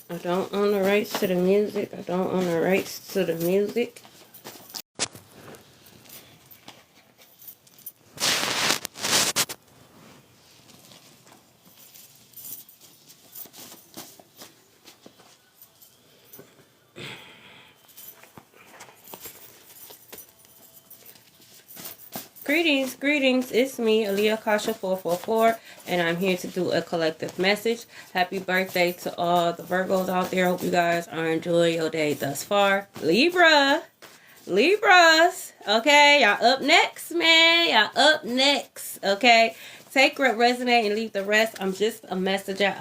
I don't own the rights to the music. I don't own the rights to the music. Greetings, it's me, Aaliyah Kasha 444, and I'm here to do a collective message. Happy birthday to all the Virgos out there. Hope you guys are enjoying your day thus far. Libras, okay? Y'all up next, man. Y'all up next, okay? Take what resonate and leave the rest. I'm just a messenger.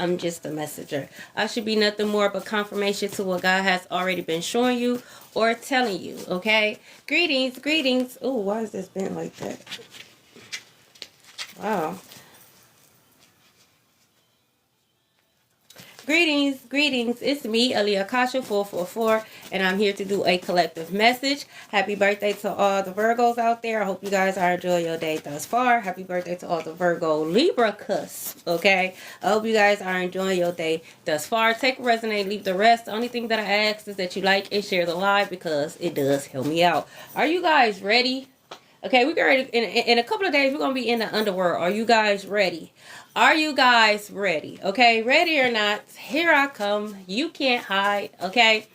I should be nothing more but confirmation to what God has already been showing you or telling you, okay? Greetings. Oh, why is this bent like that? Wow. Greetings. It's me, Aaliyah Kasha 444, and I'm here to do a collective message. Happy birthday to all the Virgos out there. I hope you guys are enjoying your day thus far. Happy birthday to all the Virgo Libra cusp, okay? I hope you guys are enjoying your day thus far. Take what resonate, leave the rest. The only thing that I ask is that you like and share the live because it does help me out. Are you guys ready? Okay, we're ready. In a couple of days, we're going to be in the underworld. Are you guys ready? Are you guys ready? Okay, ready or not, here I come. You can't hide, okay?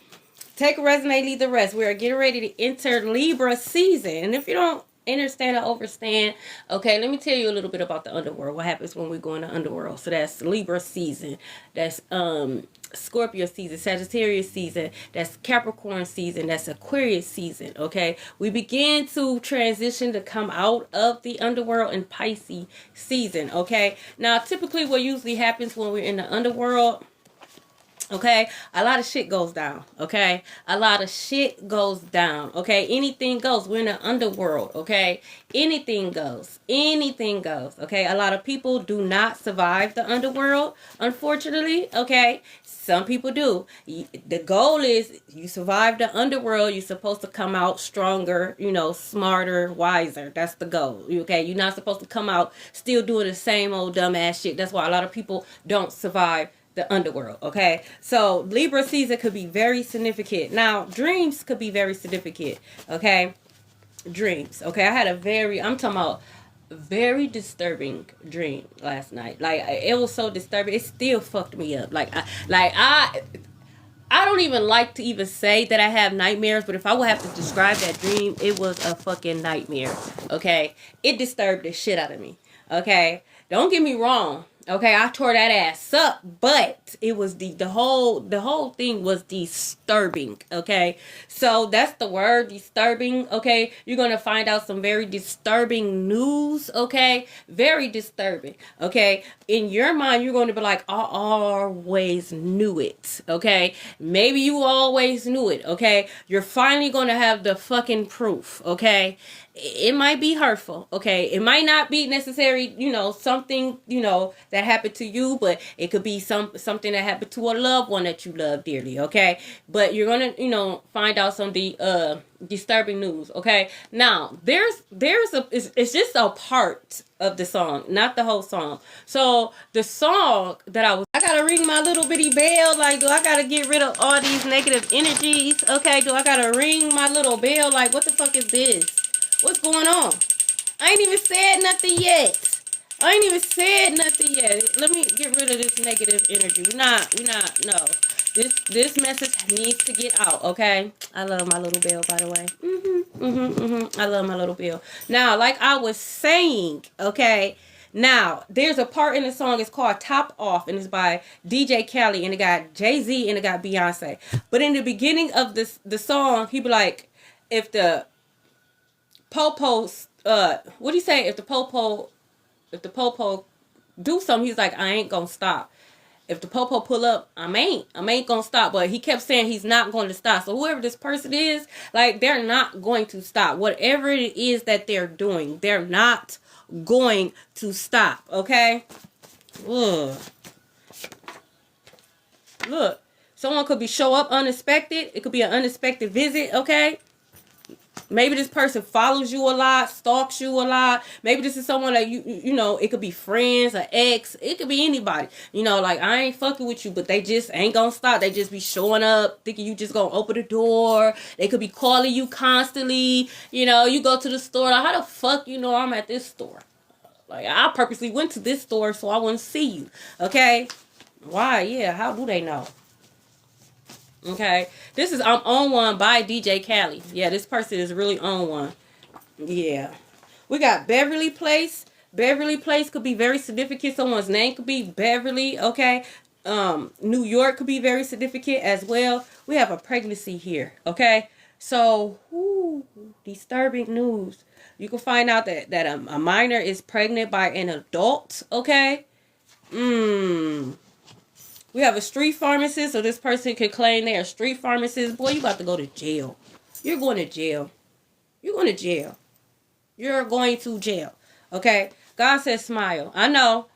Take a resonate, leave the rest. We are getting ready to enter Libra season. And if you don't understand or overstand, okay, let me tell you a little bit about the underworld. What happens when we go in the underworld. So that's Libra season. That's Scorpio season, Sagittarius season, that's Capricorn season, that's Aquarius season, okay? We begin to transition to come out of the underworld in Pisces season, okay? Now, typically what usually happens when we're in the underworld, okay, a lot of shit goes down, okay? A lot of shit goes down, okay? Anything goes. We're in the underworld, okay? Anything goes, okay? A lot of people do not survive the underworld, unfortunately, okay? Some people do. The goal is you survive the underworld, you're supposed to come out stronger, you know, smarter, wiser. That's the goal, okay? You're not supposed to come out still doing the same old dumbass shit. That's why a lot of people don't survive the underworld, okay? So Libra season could be very significant. Now, dreams could be very significant, okay? Dreams, okay? I had I'm talking about very disturbing dream last night. Like, it was so disturbing. It still fucked me up. I don't even like to even say that I have nightmares, but if I would have to describe that dream, it was a fucking nightmare, okay? It disturbed the shit out of me, okay? Don't get me wrong. Okay, I tore that ass up, but it was the whole thing was disturbing, okay? So that's the word, disturbing, okay? You're going to find out some very disturbing news, okay? Very disturbing, okay? In your mind, you're going to be like, I always knew it, okay? Maybe you always knew it, okay? You're finally going to have the fucking proof, okay? It might be hurtful, okay? It might not be necessary, you know, something, you know, that happened to you, but it could be something that happened to a loved one that you love dearly, okay? But you're gonna, you know, find out some disturbing news, okay? Now, it's just a part of the song, not the whole song. So the song that I gotta ring my little bitty bell. Like, do I gotta get rid of all these negative energies? Okay, do I gotta ring my little bell? Like, what the fuck is this? What's going on? I ain't even said nothing yet. Let me get rid of this negative energy. No. This message needs to get out, okay? I love my little bell, by the way. I love my little bell. Now, like I was saying, okay, now, there's a part in the song, it's called Top Off, and it's by DJ Khaled, and it got Jay-Z, and it got Beyonce. But in the beginning of the song, he be like, if the popo, what do you say? If the popo do something, he's like, I ain't gonna stop. If the popo pull up, I ain't gonna stop. But he kept saying he's not going to stop. So whoever this person is, like, they're not going to stop. Whatever it is that they're doing, they're not going to stop. Okay? Ugh. Look, someone could show up unexpected. It could be an unexpected visit. Okay? Maybe this person follows you a lot, stalks you a lot. Maybe this is someone that you know, it could be friends or ex. It could be anybody. You know, like, I ain't fucking with you, but they just ain't gonna stop. They just be showing up, thinking you just gonna open the door. They could be calling you constantly. You know, you go to the store. Like, how the fuck you know I'm at this store? Like, I purposely went to this store so I wouldn't see you. Okay? Why? Yeah, how do they know? Okay, this is I'm on one by DJ Khaled. Yeah, this person is really on one. Yeah, we got Beverly Place. Beverly Place could be very significant. Someone's name could be Beverly. Okay, New York could be very significant as well. We have a pregnancy here. Okay, so disturbing news. You can find out that a minor is pregnant by an adult. Okay. We have a street pharmacist, so this person could claim they're a street pharmacist. Boy, you about to go to jail. You're going to jail. You're going to jail. You're going to jail. Okay? God says smile. I know.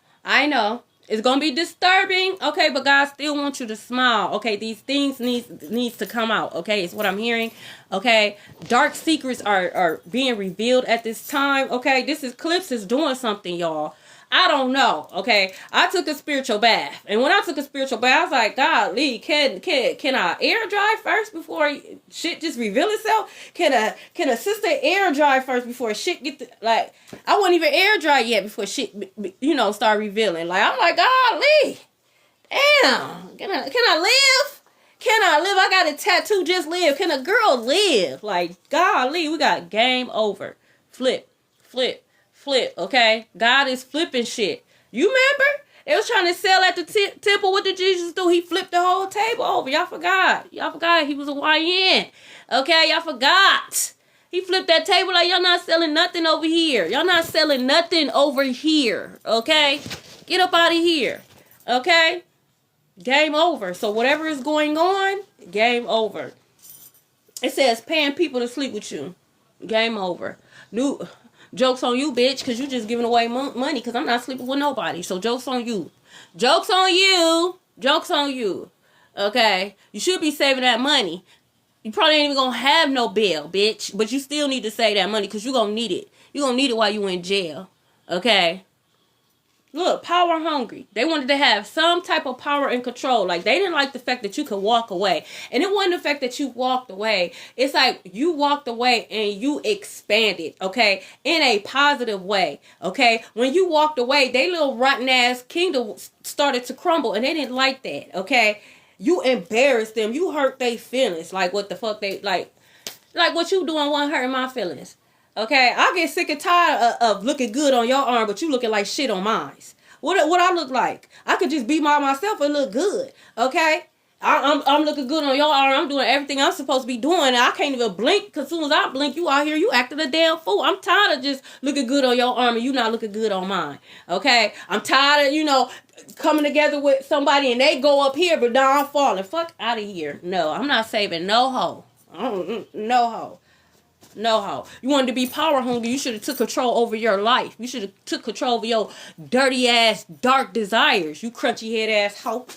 It's going to be disturbing. Okay, but God still wants you to smile. Okay, these things needs to come out. Okay, it's what I'm hearing. Okay, dark secrets are being revealed at this time. Okay, this eclipse is doing something, y'all. I don't know. Okay, I took a spiritual bath, and when I took a spiritual bath, I was like, God, Lee, can I air dry first before shit just reveal itself? Can a sister air dry first before shit like? I wasn't even air dry yet before shit, start revealing. Like, I'm like, God, Lee, damn, can I live? Can I live? I got a tattoo. Just live. Can a girl live? Like, golly, we got game over. Flip. Okay, God is flipping shit. You remember? They was trying to sell at the temple. What did Jesus do? He flipped the whole table over. Y'all forgot he was a YN. Okay, y'all forgot. He flipped that table like, y'all not selling nothing over here. Y'all not selling nothing over here. Okay, get up out of here. Okay, game over. So whatever is going on, game over. It says paying people to sleep with you. Game over. Joke's on you, bitch, because you just giving away money because I'm not sleeping with nobody. So joke's on you. Joke's on you. Joke's on you. Okay? You should be saving that money. You probably ain't even going to have no bill, bitch. But you still need to save that money because you're going to need it. You're going to need it while you in jail. Okay? Look, power hungry. They wanted to have some type of power and control. Like, they didn't like the fact that you could walk away. And it wasn't the fact that you walked away. It's like you walked away and you expanded, okay? In a positive way, okay? When you walked away, they little rotten ass kingdom started to crumble. And they didn't like that, okay? You embarrassed them. You hurt their feelings. Like, what the fuck they, like what you doing wasn't hurting my feelings. Okay, I get sick and tired of looking good on your arm, but you looking like shit on mine. What I look like? I could just be myself and look good. Okay, I'm looking good on your arm. I'm doing everything I'm supposed to be doing. I can't even blink because as soon as I blink, you out here, you acting a damn fool. I'm tired of just looking good on your arm and you not looking good on mine. Okay, I'm tired of coming together with somebody and they go up here, but now I'm falling. Fuck out of here. No, I'm not saving no hoe. No hoe. No how. You wanted to be power hungry, you should have took control over your life. You should have took control over your dirty ass dark desires. You crunchy head ass hoe.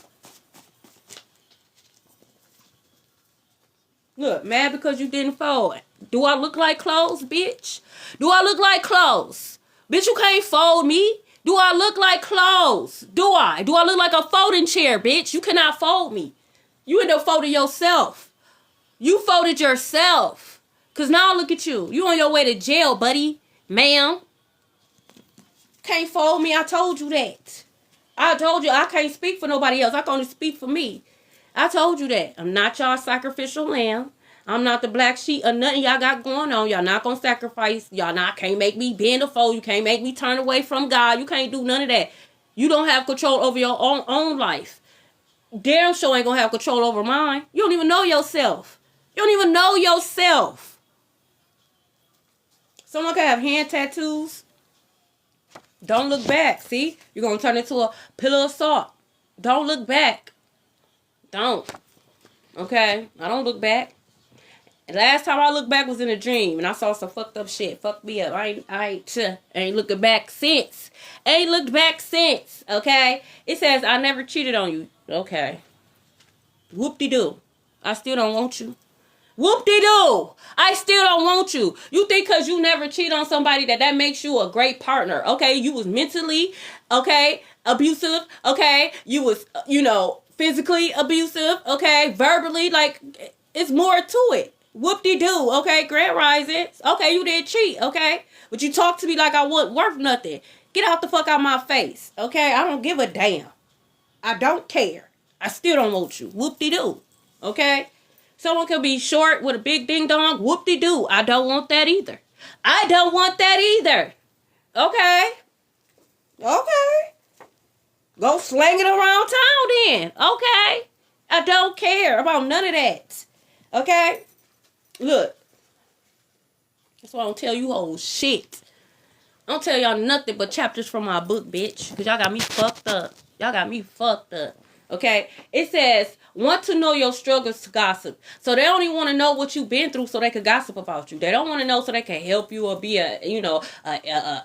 Look, mad because you didn't fold. Do I look like clothes, bitch? Do I look like clothes? Bitch, you can't fold me. Do I look like clothes? Do I? Do I look like a folding chair, bitch? You cannot fold me. You end up folding yourself. You folded yourself. Because now look at you. You on your way to jail, buddy. Ma'am. Can't fold me. I told you that. I told you I can't speak for nobody else. I can only speak for me. I told you that. I'm not y'all sacrificial lamb. I'm not the black sheep or nothing y'all got going on. Y'all not going to sacrifice. Y'all can't make me bend or fold. You can't make me turn away from God. You can't do none of that. You don't have control over your own life. Damn sure ain't going to have control over mine. You don't even know yourself. You don't even know yourself. Someone can have hand tattoos. Don't look back. See? You're going to turn into a pillar of salt. Don't look back. Don't. Okay? I don't look back. And last time I looked back was in a dream. And I saw some fucked up shit. Fucked me up. I ain't looking back since. Ain't looked back since. Okay? It says, I never cheated on you. Okay. Whoop-de-doo. I still don't want you. Whoop-de-doo. I still don't want you. You think because you never cheat on somebody that makes you a great partner. Okay, you was mentally, okay, abusive. Okay, you was, physically abusive. Okay, verbally, like, it's more to it. Whoop-de-doo. Okay, Grand Rising. Okay, you did cheat. Okay, but you talk to me like I wasn't worth nothing. Get out the fuck out my face. Okay, I don't give a damn. I don't care. I still don't want you. Whoop-de-doo. Okay? Someone could be short with a big ding-dong. Whoop-de-doo. I don't want that either. I don't want that either. Okay? Okay. Go slang it around town then. Okay? I don't care about none of that. Okay? Look. That's why I don't tell you whole shit. I don't tell y'all nothing but chapters from my book, bitch. Because y'all got me fucked up. Y'all got me fucked up. Okay? It says, want to know your struggles to gossip. So they only want to know what you've been through so they can gossip about you. They don't want to know so they can help you or be a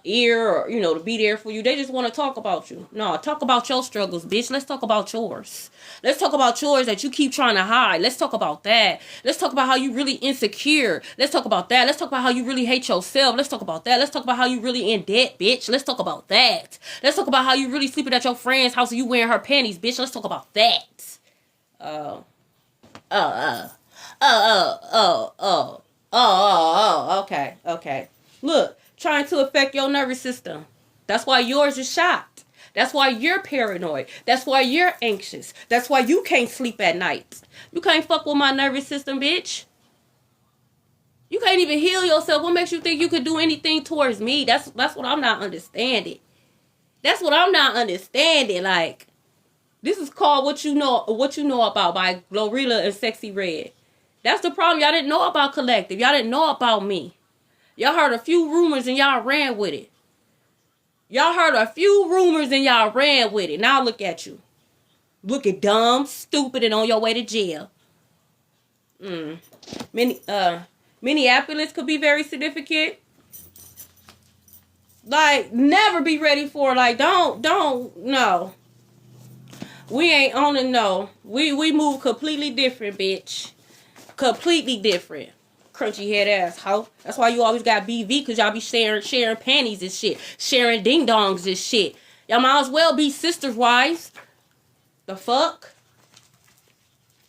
ear or, to be there for you. They just want to talk about you. No, talk about your struggles, bitch. Let's talk about yours. Let's talk about yours that you keep trying to hide. Let's talk about that. Let's talk about how you really insecure. Let's talk about that. Let's talk about how you really hate yourself. Let's talk about that. Let's talk about how you really in debt, bitch. Let's talk about that. Let's talk about how you really sleeping at your friend's house and you wearing her panties, bitch. Let's talk about that. Okay. Look, trying to affect your nervous system. That's why yours is shot. That's why you're paranoid. That's why you're anxious. That's why you can't sleep at night. You can't fuck with my nervous system, bitch. You can't even heal yourself. What makes you think you could do anything towards me? That's what I'm not understanding. That's what I'm not understanding. Like, this is called What You Know About by Glorilla and Sexy Red. That's the problem. Y'all didn't know about Collective. Y'all didn't know about me. Y'all heard a few rumors and y'all ran with it. Y'all heard a few rumors and y'all ran with it. Now look at you. Looking dumb, stupid, and on your way to jail. Minneapolis could be very significant. Like, never be ready for, like, don't, no. We ain't on the no. We move completely different, bitch. Completely different. Crunchy head ass hoe. That's why you always got BV, because y'all be sharing panties and shit. Sharing ding dongs and shit. Y'all might as well be sisters' wives. The fuck?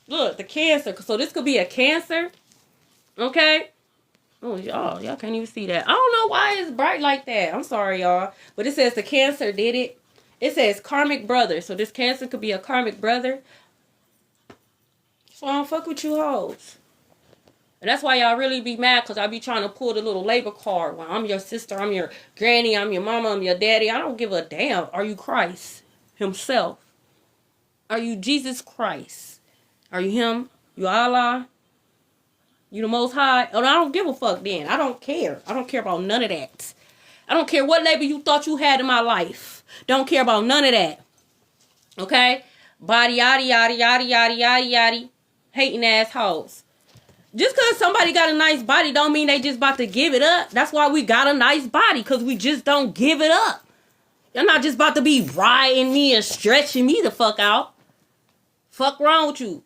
Look, the Cancer. So this could be a Cancer. Okay? Oh, y'all can't even see that. I don't know why it's bright like that. I'm sorry, y'all. But it says the Cancer did it. It says karmic brother. So this Cancer could be a karmic brother. So I don't fuck with you hoes. And that's why y'all really be mad, because I be trying to pull the little label card. Well, I'm your sister, I'm your granny, I'm your mama, I'm your daddy. I don't give a damn. Are you Christ himself? Are you Jesus Christ? Are you him? You Allah? You the Most High? Oh, I don't give a fuck then. I don't care. I don't care about none of that. I don't care what label you thought you had in my life. Don't care about none of that. Okay? Body, yaddy, yaddy, yaddy, yaddy, yaddy, yaddy. Hating assholes. Just because somebody got a nice body don't mean they just about to give it up. That's why we got a nice body, because we just don't give it up. You're not just about to be riding me and stretching me the fuck out. Fuck wrong with you.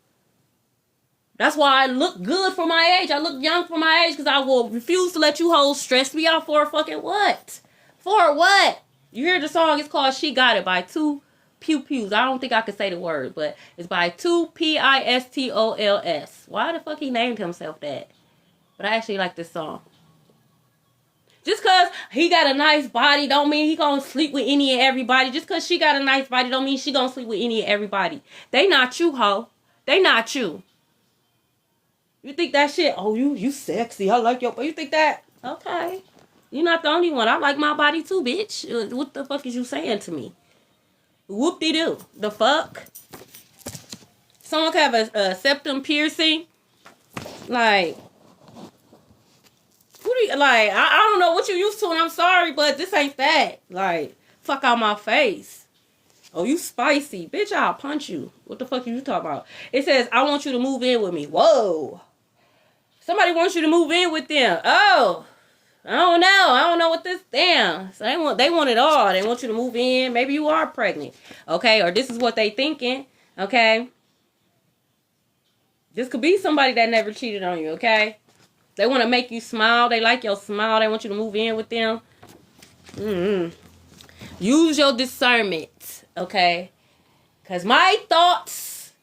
That's why I look good for my age. I look young for my age, because I will refuse to let you hoes stress me out for a fucking what? For what? You hear the song? It's called She Got It by 2 Pew Pews. I don't think I could say the word, but it's by 2 Pistols. Why the fuck he named himself that? But I actually like this song. Just because he got a nice body don't mean he gonna sleep with any and everybody. Just because she got a nice body don't mean she gonna sleep with any and everybody. They not you, ho. They not you. You think that shit, oh, you sexy. I like your, you think that? Okay. You're not the only one. I like my body too, bitch. What the fuck is you saying to me? Whoop-de-doo. The fuck? Someone could have a septum piercing. Like, who do you, like, I don't know what you used to, and I'm sorry, but this ain't that. Like, fuck out my face. Oh, you spicy. Bitch, I'll punch you. What the fuck are you talking about? It says, I want you to move in with me. Whoa. Somebody wants you to move in with them. Oh. I don't know what this, damn. So they want it all. They want you to move in. Maybe you are pregnant. Okay, or this is what they thinking. Okay. This could be somebody that never cheated on you, okay? They want to make you smile. They like your smile. They want you to move in with them. Use your discernment, okay? Because my thoughts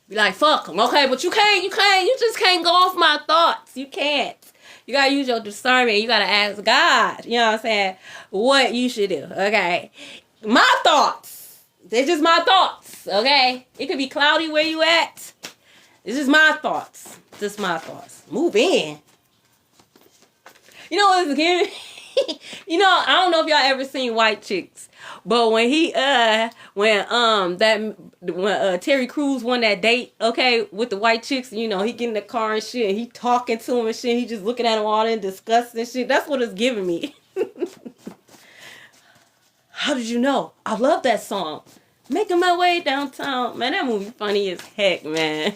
be like, fuck them, okay? But you just can't go off my thoughts. You can't. You got to use your discernment. You got to ask God, you know what I'm saying, what you should do, okay? My thoughts. They're just my thoughts, okay? It could be cloudy where you at. It's just my thoughts. Just my thoughts. Move in. You know what it's giving? You know, I don't know if y'all ever seen White Chicks, but when Terry Crews won that date, okay, with the white chicks, you know, he get in the car and shit, and he talking to him and shit, he just looking at him all in disgust and shit. That's what it's giving me. How did you know? I love that song. Making my way downtown. Man, that movie funny as heck, man.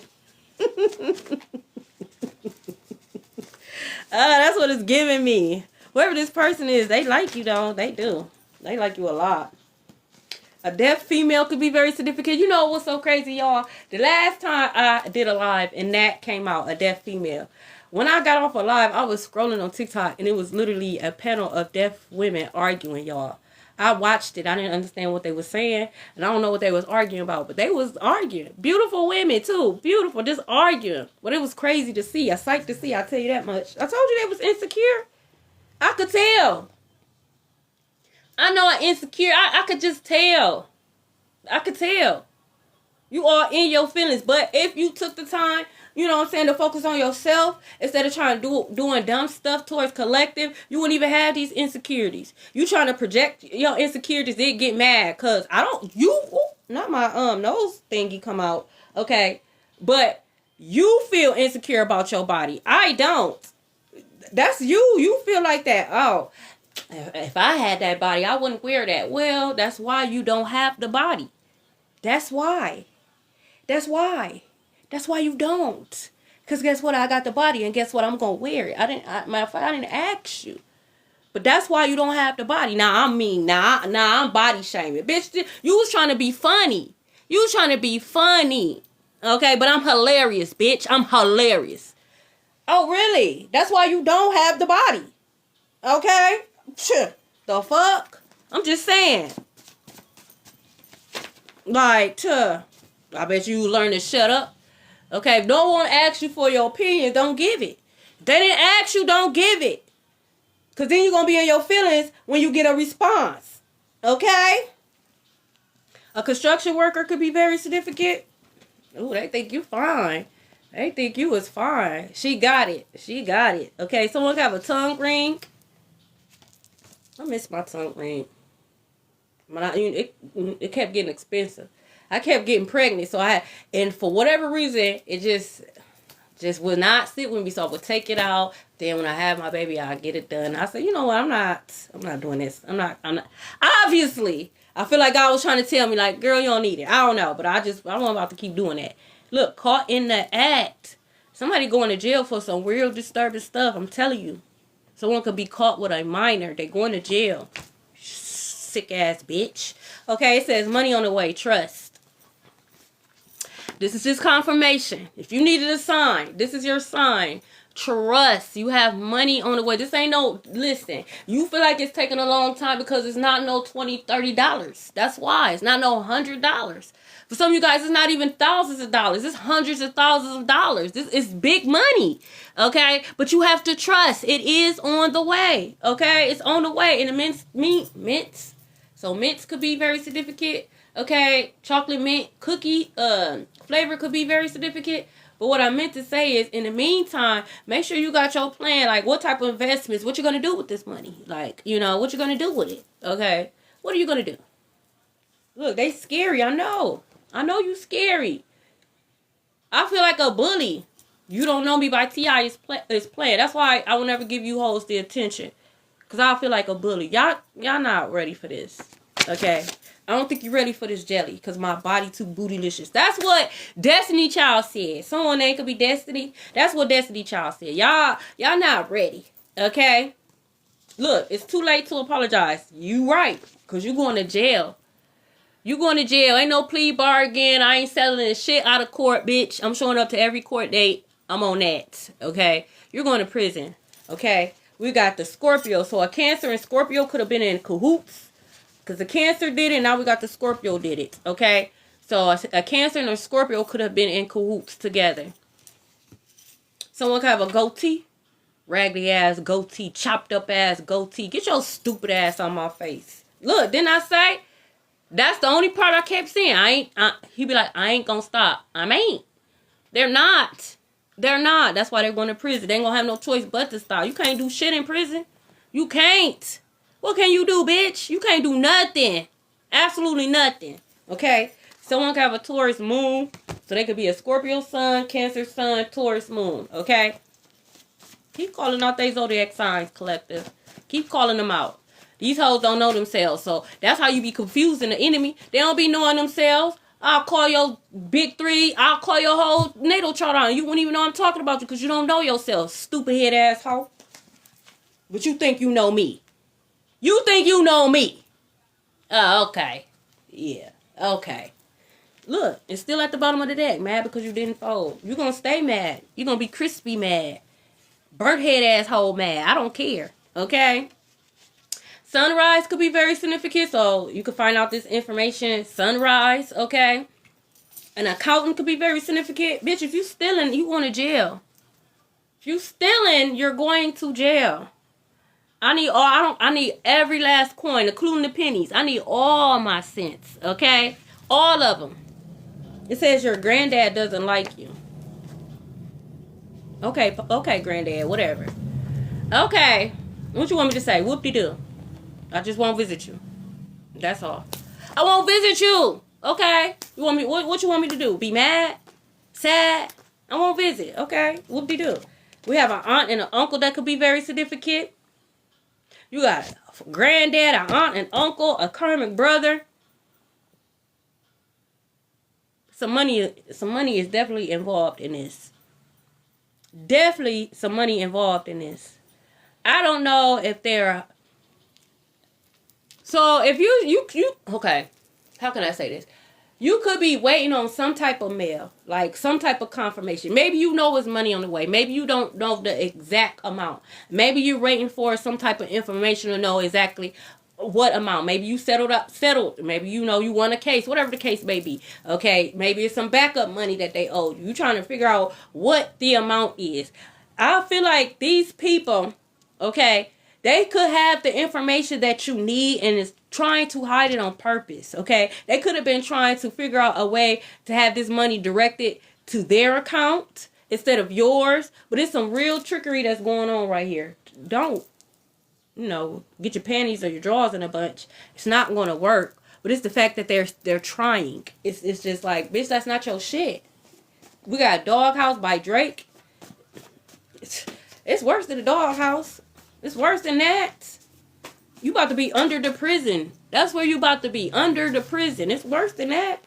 That's what it's giving me. Whoever this person is, they like you, though. They do. They like you a lot. A deaf female could be very significant. You know what's so crazy, y'all? The last time I did a live and that came out, a deaf female. When I got off a live, I was scrolling on TikTok and it was literally a panel of deaf women arguing, y'all. I watched it. I didn't understand what they were saying. And I don't know what they was arguing about. But they was arguing. Beautiful women, too. Beautiful. Just arguing. But it was crazy to see. I psyched to see. I'll tell you that much. I told you they was insecure. I could tell. I know I'm insecure. I could just tell. I could tell. You are in your feelings. But if you took the time, you know what I'm saying, to focus on yourself instead of trying to doing dumb stuff towards collective, you wouldn't even have these insecurities. You trying to project your insecurities, they get mad because not my nose thingy come out, okay? But you feel insecure about your body. I don't. That's you. You feel like that. Oh, if I had that body, I wouldn't wear that. Well, that's why you don't have the body. That's why. That's why you don't. Because guess what? I got the body, and guess what? I'm going to wear it. I didn't ask you. But that's why you don't have the body. Now, I'm body shaming. Bitch, you was trying to be funny. You was trying to be funny. Okay, but I'm hilarious, bitch. I'm hilarious. Oh, really? That's why you don't have the body. Okay? The fuck? I'm just saying. Like, I bet you learn to shut up. Okay, if no one asks you for your opinion, don't give it. If they didn't ask you, don't give it. Because then you're going to be in your feelings when you get a response. Okay? A construction worker could be very significant. Ooh, they think you fine. They think you was fine. She got it. She got it. Okay, someone have a tongue ring. I miss my tongue ring. But it kept getting expensive. I kept getting pregnant, and for whatever reason, it just would not sit with me, so I would take it out. Then when I have my baby, I'll get it done. I said, you know what, I'm not doing this. I'm not. Obviously, I feel like God was trying to tell me, like, girl, you don't need it. I don't know, but I'm about to keep doing that. Look, caught in the act. Somebody going to jail for some real disturbing stuff, I'm telling you. Someone could be caught with a minor. They going to jail. Sick ass bitch. Okay, it says money on the way. Trust. This is just confirmation. If you needed a sign, this is your sign. Trust. You have money on the way. This ain't no, listen, you feel like it's taking a long time because it's not no $20, $30. That's why. It's not no $100. For some of you guys, it's not even thousands of dollars. It's hundreds of thousands of dollars. This is big money. Okay? But you have to trust. It is on the way. Okay? It's on the way. And the mints. So mints could be very significant. Okay? Chocolate mint cookie flavor could be very significant. But what I meant to say is, in the meantime, make sure you got your plan. Like, what type of investments? What you going to do with this money? Like, you know, what you going to do with it? Okay? What are you going to do? Look, they scary. I know. I know you scary. I feel like a bully. You Don't Know Me by T.I. is playing. That's why I will never give you hoes the attention. Because I feel like a bully. Y'all not ready for this. Okay? I don't think you're ready for this jelly. Because my body too bootylicious. That's what Destiny Child said. Someone name could be Destiny. That's what Destiny Child said. Y'all not ready. Okay? Look, it's too late to apologize. You right. Because you going to jail. You going to jail. Ain't no plea bargain. I ain't settling the shit out of court, bitch. I'm showing up to every court date. I'm on that. Okay? You're going to prison. Okay? We got the Scorpio. So a Cancer and Scorpio could have been in cahoots. Because the Cancer did it. Now we got the Scorpio did it. Okay? So a Cancer and a Scorpio could have been in cahoots together. Someone could have a goatee. Raggedy ass goatee. Chopped up ass goatee. Get your stupid ass on my face. Look, didn't I say? That's the only part I kept saying. He be like, I ain't gonna stop. I ain't. They're not. They're not. That's why they're going to prison. They ain't gonna have no choice but to stop. You can't do shit in prison. You can't. What can you do, bitch? You can't do nothing. Absolutely nothing. Okay? Someone can have a Taurus moon. So they could be a Scorpio sun, Cancer sun, Taurus moon. Okay? Keep calling out their zodiac signs, collective. Keep calling them out. These hoes don't know themselves. So that's how you be confusing the enemy. They don't be knowing themselves. I'll call your big three. I'll call your whole natal chart on. You wouldn't even know I'm talking about you because you don't know yourself. Stupid head asshole. But you think you know me. You think you know me. Oh, okay. Yeah. Okay. Look, it's still at the bottom of the deck. Mad because you didn't fold. You're going to stay mad. You're going to be crispy mad. Burnt head asshole mad. I don't care. Okay? Sunrise could be very significant, so you can find out this information. Sunrise, okay? An accountant could be very significant. Bitch, if you stealing, you going to jail. If you stealing, you're going to jail. I need every last coin, including the pennies. I need all my cents, okay? All of them. It says your granddad doesn't like you. Okay, granddad, whatever. Okay. What you want me to say? Whoop-de-doo. I just won't visit you. That's all. I won't visit you. Okay? You want me? What you want me to do? Be mad? Sad? I won't visit. Okay? Whoop-de-doo. We have an aunt and an uncle that could be very significant. You got a granddad, an aunt, an uncle, a karmic brother. Some money is definitely involved in this. Definitely some money involved in this. I don't know if they're... So if you okay, how can I say this? You could be waiting on some type of mail, like some type of confirmation. Maybe you know it's money on the way. Maybe you don't know the exact amount. Maybe you're waiting for some type of information to know exactly what amount. Maybe you settled. Maybe you know you won a case, whatever the case may be. Okay, maybe it's some backup money that they owe you. You're trying to figure out what the amount is. I feel like these people, okay, they could have the information that you need and is trying to hide it on purpose, okay? They could have been trying to figure out a way to have this money directed to their account instead of yours. But it's some real trickery that's going on right here. Don't, get your panties or your drawers in a bunch. It's not going to work. But it's the fact that they're trying. It's just like, bitch, that's not your shit. We got Doghouse by Drake. It's worse than a Doghouse. It's worse than that. You about to be under the prison. That's where you about to be. Under the prison. It's worse than that.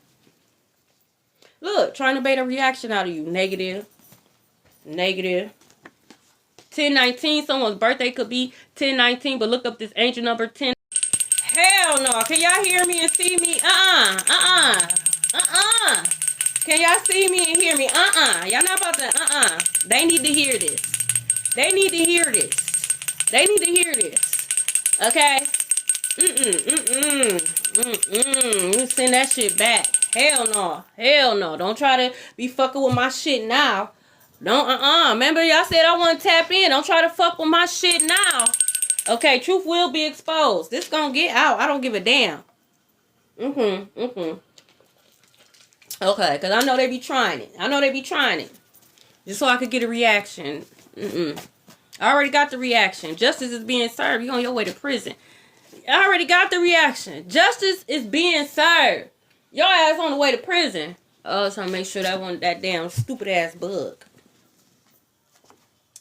Look, trying to bait a reaction out of you. Negative. 1019. Someone's birthday could be 1019, but look up this angel number 10. Hell no. Can y'all hear me and see me? Can y'all see me and hear me? Y'all not about to, They need to hear this. They need to hear this. Okay? You send that shit back. Hell no. Don't try to be fucking with my shit now. Don't, Remember y'all said I want to tap in. Don't try to fuck with my shit now. Okay, truth will be exposed. This gonna get out. I don't give a damn. Okay, because I know they be trying it. Just so I could get a reaction. I already got the reaction. Justice is being served. You on your way to prison. I already got the reaction. Justice is being served. Your ass on the way to prison. Oh, I was trying to make sure that wasn't that damn stupid ass bug.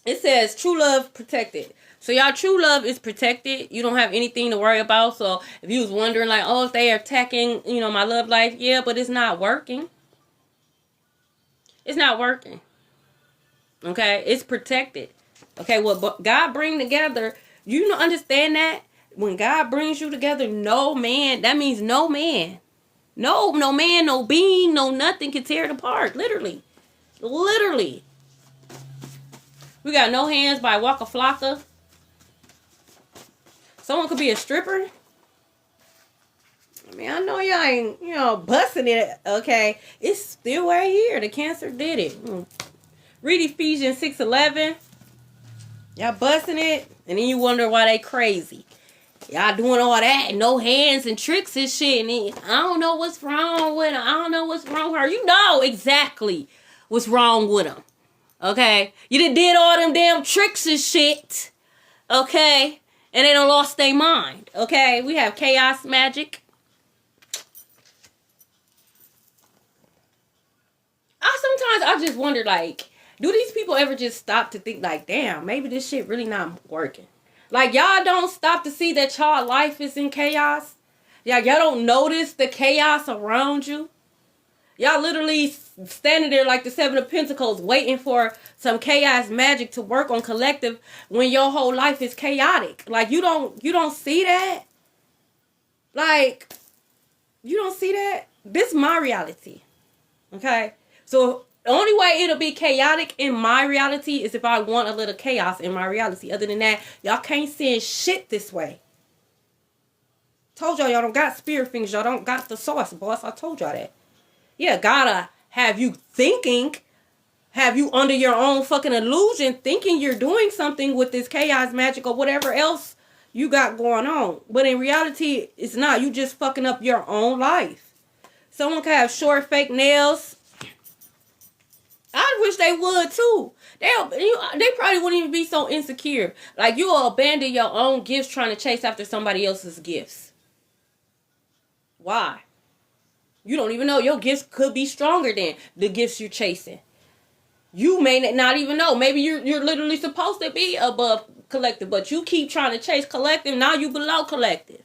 It says true love protected. So y'all true love is protected. You don't have anything to worry about. So if you was wondering like, oh, if they are attacking, my love life. Yeah, but it's not working. It's not working. Okay? It's protected. Okay, what God bring together, understand that? When God brings you together, that means no man No man, no being, no nothing can tear it apart. Literally. Literally. We got No Hands by Waka Flocka. Someone could be a stripper. I mean, I know y'all ain't, busting it, okay? It's still right here. The Cancer did it. Read Ephesians 6:11. Y'all busting it, and then you wonder why they crazy. Y'all doing all that, no hands and tricks and shit, and I don't know what's wrong with her. I don't know what's wrong with her. You know exactly what's wrong with them, okay? You did all them damn tricks and shit, okay? And they done lost their mind, okay? We have Chaos Magic. Sometimes I just wonder, like, do these people ever just stop to think, like, damn, maybe this shit really not working? Like, y'all don't stop to see that y'all life is in chaos? Y'all don't notice the chaos around you? Y'all literally standing there like the Seven of Pentacles waiting for some chaos magic to work on collective when your whole life is chaotic. Like, you don't see that? Like, you don't see that? This is my reality. Okay? So, the only way it'll be chaotic in my reality is if I want a little chaos in my reality. Other than that, y'all can't send shit this way. Told y'all don't got spirit fingers. Y'all don't got the sauce, boss. I told y'all that. Yeah, gotta have you thinking, have you under your own fucking illusion, thinking you're doing something with this chaos magic or whatever else you got going on. But in reality, it's not. You just fucking up your own life. Someone can have short fake nails. I wish they would too. They probably wouldn't even be so insecure. Like, you will abandon your own gifts trying to chase after somebody else's gifts. Why? You don't even know your gifts could be stronger than the gifts you're chasing. You may not even know. Maybe you're literally supposed to be above collective, but you keep trying to chase collective. Now you below collective.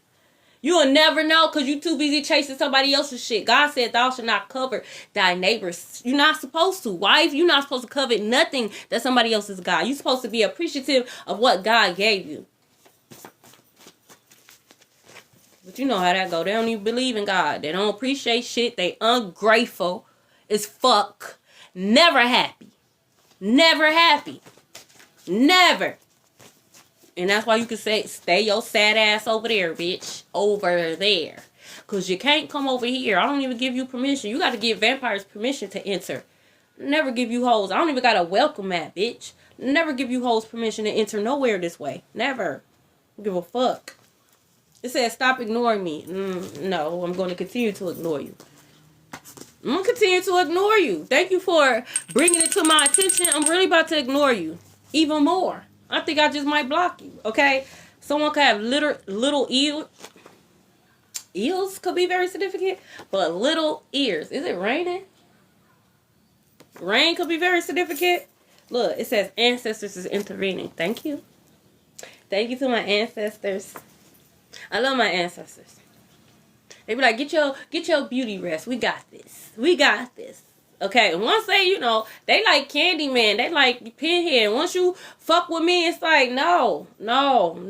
You will never know because you too busy chasing somebody else's shit. God said thou shalt not cover thy neighbors. You're not supposed to. Wife, you're not supposed to covet nothing that somebody else has got. You're supposed to be appreciative of what God gave you. But you know how that go. They don't even believe in God. They don't appreciate shit. They ungrateful as fuck. Never happy. Never happy. Never. And that's why you can say, stay your sad ass over there, bitch. Over there. Because you can't come over here. I don't even give you permission. You got to give vampires permission to enter. Never give you hoes. I don't even got a welcome mat, bitch. Never give you hoes permission to enter nowhere this way. Never. Give a fuck. It says, stop ignoring me. No, I'm going to continue to ignore you. I'm going to continue to ignore you. Thank you for bringing it to my attention. I'm really about to ignore you. Even more. I think I just might block you, okay? Someone could have little ears. Eels could be very significant, but little ears. Is it raining? Rain could be very significant. Look, it says ancestors is intervening. Thank you. Thank you to my ancestors. I love my ancestors. They be like, get your beauty rest. We got this. We got this. Okay, and once they, they like Candyman, they like Pinhead. Once you fuck with me, it's like, no. Because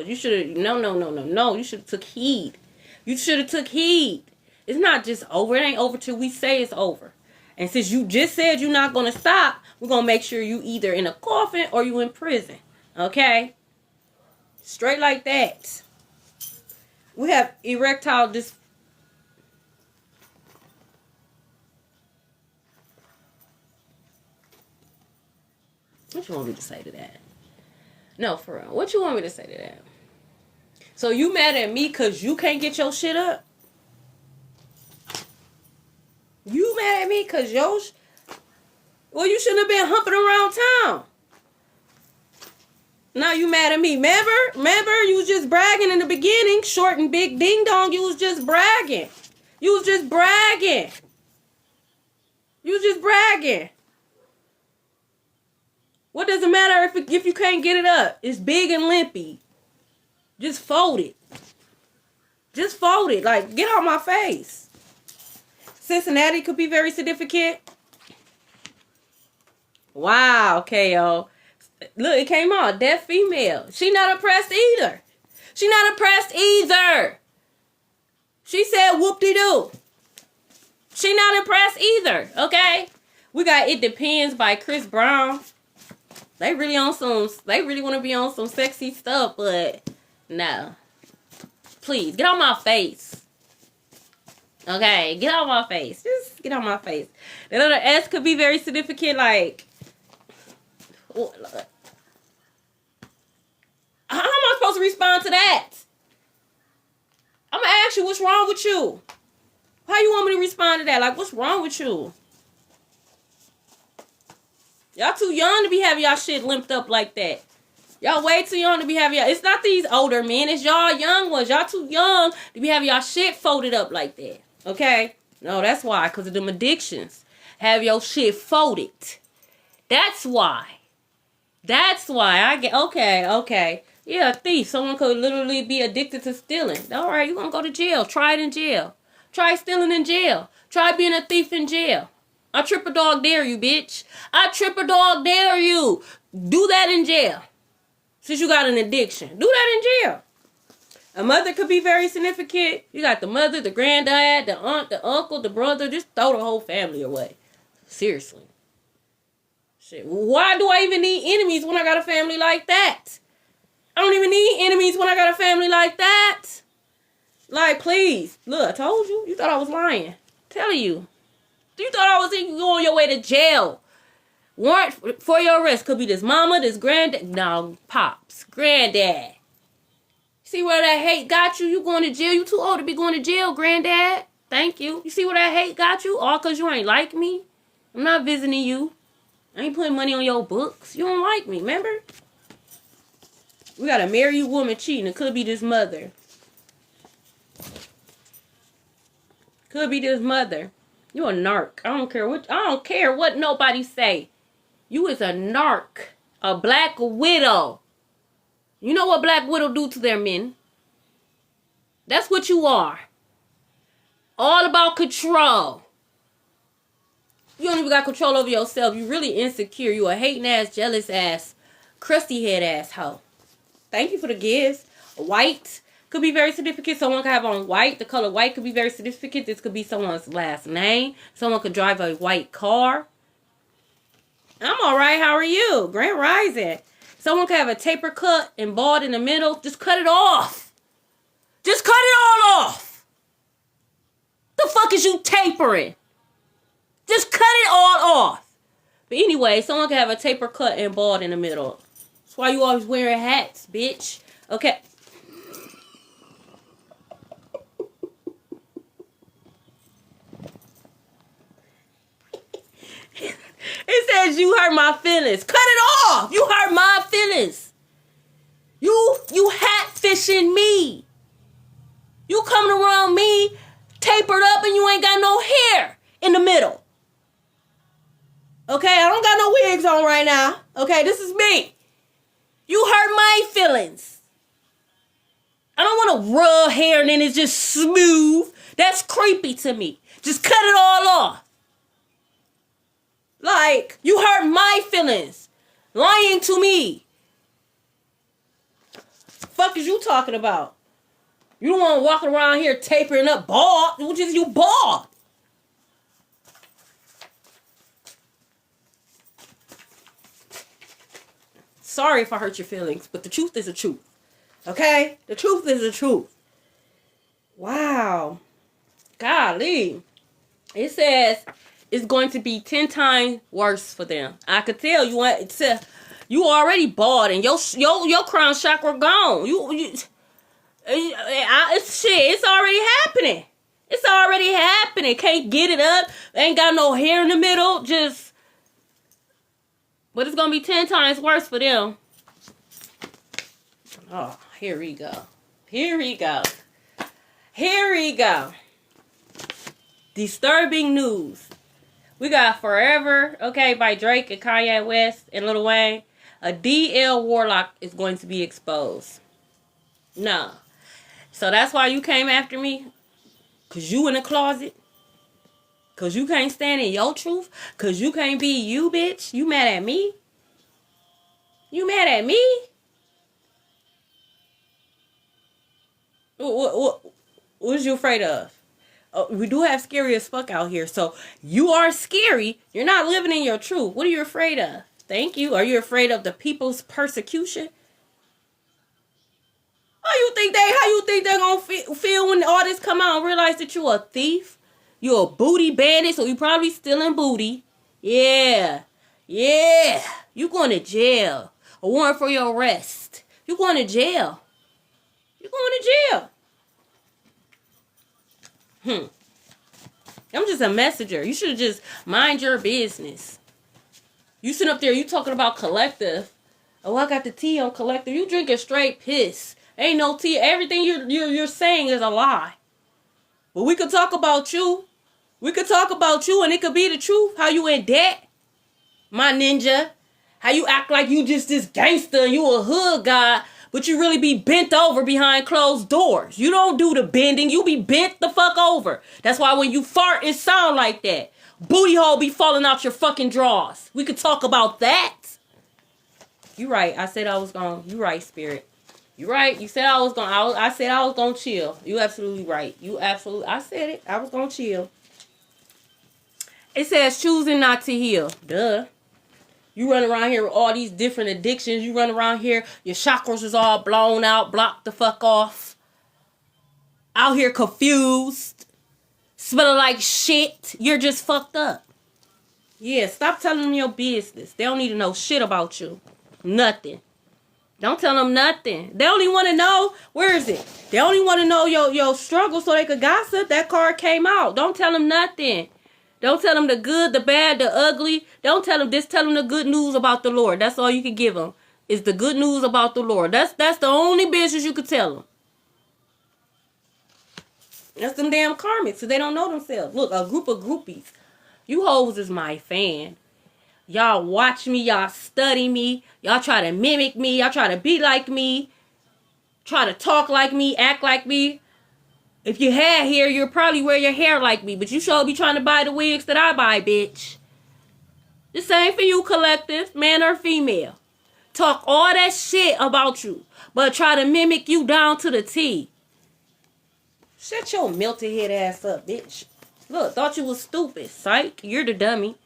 you should have, no. You should have took heed. You should have took heed. It's not just over. It ain't over till we say it's over. And since you just said you're not going to stop, we're going to make sure you either in a coffin or you in prison. Okay? Straight like that. We have erectile dysfunction. What you want me to say to that? No, for real. What you want me to say to that? So you mad at me because you can't get your shit up? You mad at me because well, you shouldn't have been humping around town. Now you mad at me. Remember, you was just bragging in the beginning. Short and big ding dong, you was just bragging. You was just bragging. What does it matter if you can't get it up? It's big and limpy. Just fold it. Like, get out my face. Cincinnati could be very significant. Wow, KO. Look, it came on. Deaf female. She not oppressed either. She said whoop-de-doo. She not impressed either, okay? We got It Depends by Chris Brown. They really want to be on some sexy stuff, but no. Please, get on my face. Okay, get on my face. Just get on my face. The letter S could be very significant, like, how am I supposed to respond to that? I'm going to ask you, what's wrong with you? How you want me to respond to that? Like, what's wrong with you? Y'all too young to be having y'all shit limped up like that. Y'all way too young to be having y'all... It's not these older men. It's y'all young ones. Y'all too young to be having y'all shit folded up like that. Okay? No, that's why. Because of them addictions. Have your shit folded. That's why. That's why. I get... Okay. Yeah, a thief. Someone could literally be addicted to stealing. All right, you're going to go to jail. Try it in jail. Try stealing in jail. Try being a thief in jail. I triple dog dare you, bitch. I triple dog dare you. Do that in jail. Since you got an addiction. Do that in jail. A mother could be very significant. You got the mother, the granddad, the aunt, the uncle, the brother. Just throw the whole family away. Seriously. Shit. Why do I even need enemies when I got a family like that? I don't even need enemies when I got a family like that. Like, please. Look, I told you. You thought I was lying. Telling you. You thought I was on your way to jail. Warrant for your arrest. Could be this mama, this granddad. No, pops. Granddad. See where that hate got you? You going to jail. You too old to be going to jail, granddad. Thank you. You see where that hate got you? All because you ain't like me. I'm not visiting you. I ain't putting money on your books. You don't like me, remember? We got a married woman cheating. It could be this mother. Could be this mother. You a narc. I don't care what nobody say. You is a narc. A black widow. You know what black widow do to their men? That's what you are. All about control. You don't even got control over yourself. You really insecure. You a hating ass, jealous ass, crusty head ass hoe. Thank you for the gifts. White could be very significant. Someone could have on white. The color white could be very significant. This could be someone's last name. Someone could drive a white car. I'm alright. How are you? Grand Rising. Someone could have a taper cut and bald in the middle. Just cut it off. Just cut it all off. The fuck is you tapering? Just cut it all off. But anyway, someone could have a taper cut and bald in the middle. That's why you always wearing hats, bitch. Okay. It says you hurt my feelings. Cut it off. You hurt my feelings. You hat fishing me. You coming around me tapered up and you ain't got no hair in the middle. Okay, I don't got no wigs on right now. Okay, this is me. You hurt my feelings. I don't want to rub hair and then it's just smooth. That's creepy to me. Just cut it all off. Like, you hurt my feelings. Lying to me. Fuck is you talking about? You don't want to walk around here tapering up bald. Which is you bald. Sorry if I hurt your feelings, but the truth is the truth. Okay? The truth is the truth. Wow. Golly. It says it's going to be 10 times worse for them. I could tell you already bald and your crown chakra gone. It's already happening. It's already happening. Can't get it up. Ain't got no hair in the middle. But it's going to be 10 times worse for them. Oh, here we go. Here we go. Here we go. Disturbing news. We got Forever, okay, by Drake and Kanye West and Lil Wayne. A DL Warlock is going to be exposed. No. So that's why you came after me? Because you in the closet? Because you can't stand in your truth? Because you can't be you, bitch? You mad at me? You mad at me? What is you afraid of? We do have scary as fuck out here. So you are scary. You're not living in your truth. What are you afraid of? Thank you. Are you afraid of the people's persecution? How you think they're gonna feel when all this come out and realize that you a thief? You a booty bandit, so you probably stealing booty. Yeah. Yeah. You going to jail. A warrant for your arrest. You going to jail. You going to jail. I'm just a messenger. You should have just mind your business. You sitting up there, you talking about collective. Oh, I got the tea on collective. You drinking straight piss. Ain't no tea. Everything you're saying is a lie. But we could talk about you. We could talk about you and it could be the truth. How you in debt, my ninja. How you act like you just this gangster and you a hood guy, but you really be bent over behind closed doors. You don't do the bending. You be bent the fuck over. That's why when you fart, it sound like that. Booty hole be falling out your fucking drawers. We could talk about that. You right. I said I was gonna. You right, Spirit. You right. You said I was gonna. I said I was gonna chill. You absolutely right. You absolutely. I said it. I was gonna chill. It says choosing not to heal. Duh. You run around here with all these different addictions. You run around here. Your chakras is all blown out. Blocked the fuck off. Out here confused. Smelling like shit. You're just fucked up. Yeah, stop telling them your business. They don't need to know shit about you. Nothing. Don't tell them nothing. They only want to know, where is it? They only want to know your struggle so they could gossip. That card came out. Don't tell them nothing. Don't tell them the good, the bad, the ugly. Don't tell them, just tell them the good news about the Lord. That's all you can give them. Is the good news about the Lord. That's the only business you could tell them. That's them damn karmics, so they don't know themselves. Look, a group of groupies. You hoes is my fan. Y'all watch me. Y'all study me. Y'all try to mimic me. Y'all try to be like me. Try to talk like me. Act like me. If you had hair, you'll probably wear your hair like me. But you sure be trying to buy the wigs that I buy, bitch. The same for you, collective. Man or female. Talk all that shit about you. But try to mimic you down to the T. Shut your melted head ass up, bitch. Look, thought you was stupid. Psych. You're the dummy.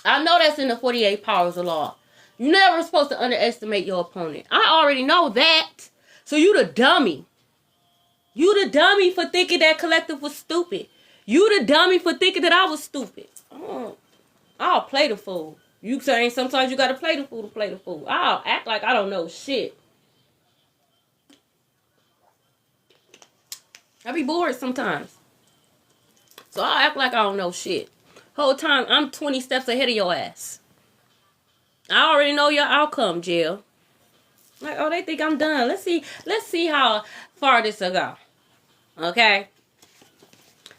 I know that's in the 48 powers of law. You're never supposed to underestimate your opponent. I already know that. So you the dummy. You the dummy for thinking that collective was stupid. You the dummy for thinking that I was stupid. I'll play the fool. You saying sometimes you gotta play the fool to play the fool. I'll act like I don't know shit. I be bored sometimes. So I'll act like I don't know shit. Whole time I'm 20 steps ahead of your ass. I already know your outcome, Jill. Like, oh, they think I'm done. Let's see how far this will go. Okay?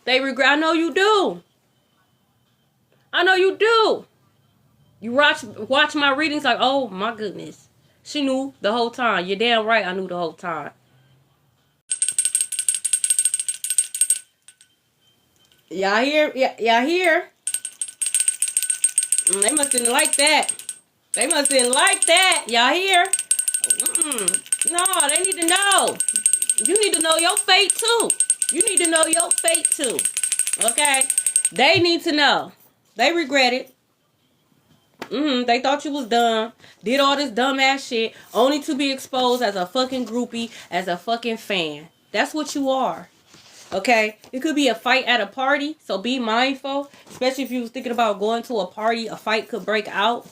They regret. I know you do. I know you do. You watch my readings like, oh my goodness. She knew the whole time. You're damn right I knew the whole time. Y'all hear? Y'all hear? They must didn't like that. They must didn't like that. Y'all hear? No, they need to know. You need to know your fate too. You need to know your fate too. Okay? They need to know. They regret it. They thought you was dumb. Did all this dumbass shit only to be exposed as a fucking groupie, as a fucking fan. That's what you are. Okay? It could be a fight at a party, so be mindful. Especially if you was thinking about going to a party, a fight could break out.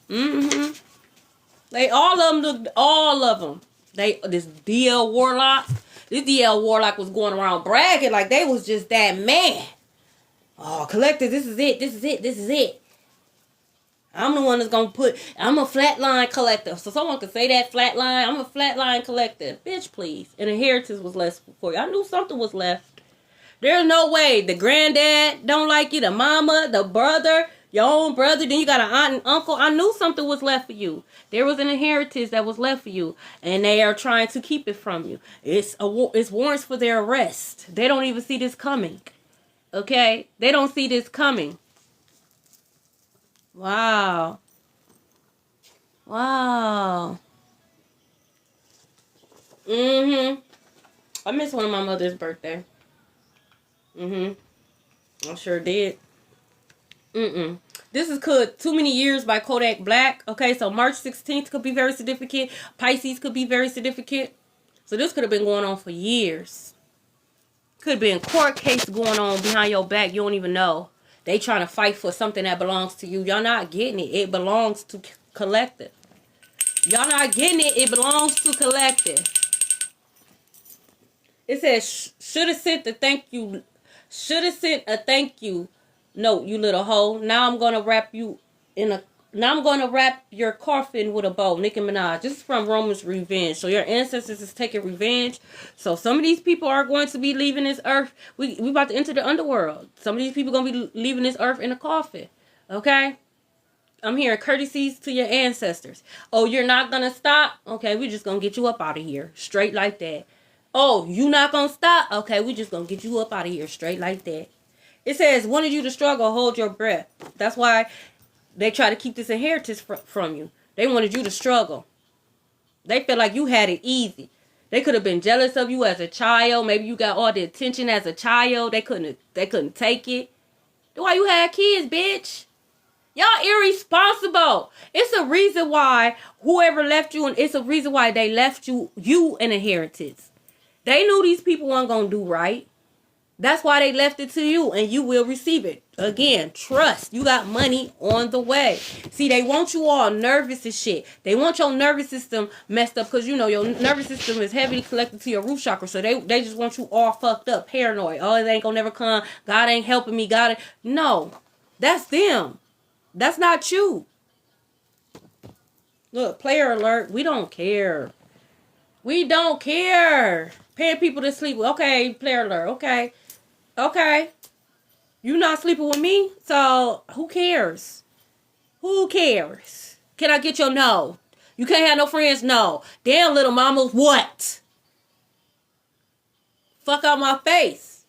They all of them. This DL Warlock. This DL Warlock was going around bragging like they was just that man. Oh, collector, this is it. This is it. This is it. I'm the one that's gonna I'm a flatline collector. So someone could say that flatline. I'm a flatline collector. Bitch, please. An inheritance was left for you. I knew something was left. There's no way the granddad don't like you, the mama, the brother, your own brother, then you got an aunt and uncle. I knew something was left for you. There was an inheritance that was left for you, and they are trying to keep it from you. It's warrants for their arrest. They don't even see this coming. Okay? They don't see this coming. Wow. Wow. I missed one of my mother's birthday. I sure did. This is Too Many Years by Kodak Black. Okay, so March 16th could be very significant. Pisces could be very significant. So this could have been going on for years. Could have been a court case going on behind your back. You don't even know. They trying to fight for something that belongs to you. Y'all not getting it. It belongs to collective. Y'all not getting it. It belongs to collective. It says, should have sent a thank you. Should have sent a thank you note, you little hoe. Now I'm gonna wrap you in a. Now I'm gonna wrap your coffin with a bow. Nicki Minaj. This is from Roman's Revenge. So your ancestors is taking revenge. So some of these people are going to be leaving this earth. We about to enter the underworld. Some of these people gonna be leaving this earth in a coffin. Okay. I'm hearing courtesies to your ancestors. Oh, you're not gonna stop? Okay, we just gonna get you up out of here. Straight like that. Oh, you not gonna stop? Okay, we just gonna get you up out of here. Straight like that. It says, wanted you to struggle, hold your breath. That's why they try to keep this inheritance from you. They wanted you to struggle. They feel like you had it easy. They could have been jealous of you as a child. Maybe you got all the attention as a child. They couldn't take it. That's why you had kids, bitch. Y'all irresponsible. It's a reason why whoever left you, and it's a reason why they left you an inheritance. They knew these people weren't going to do right. That's why they left it to you, and you will receive it. Again, trust. You got money on the way. See, they want you all nervous and shit. They want your nervous system messed up because, you know, your nervous system is heavily connected to your root chakra. So they just want you all fucked up, paranoid. Oh, it ain't gonna never come. God ain't helping me. No, that's them. That's not you. Look, player alert. We don't care. We don't care. Paying people to sleep. Okay, player alert. Okay. You not sleeping with me? So, who cares? Who cares? Can I get your no? You can't have no friends? No. Damn, little mama, what? Fuck out my face.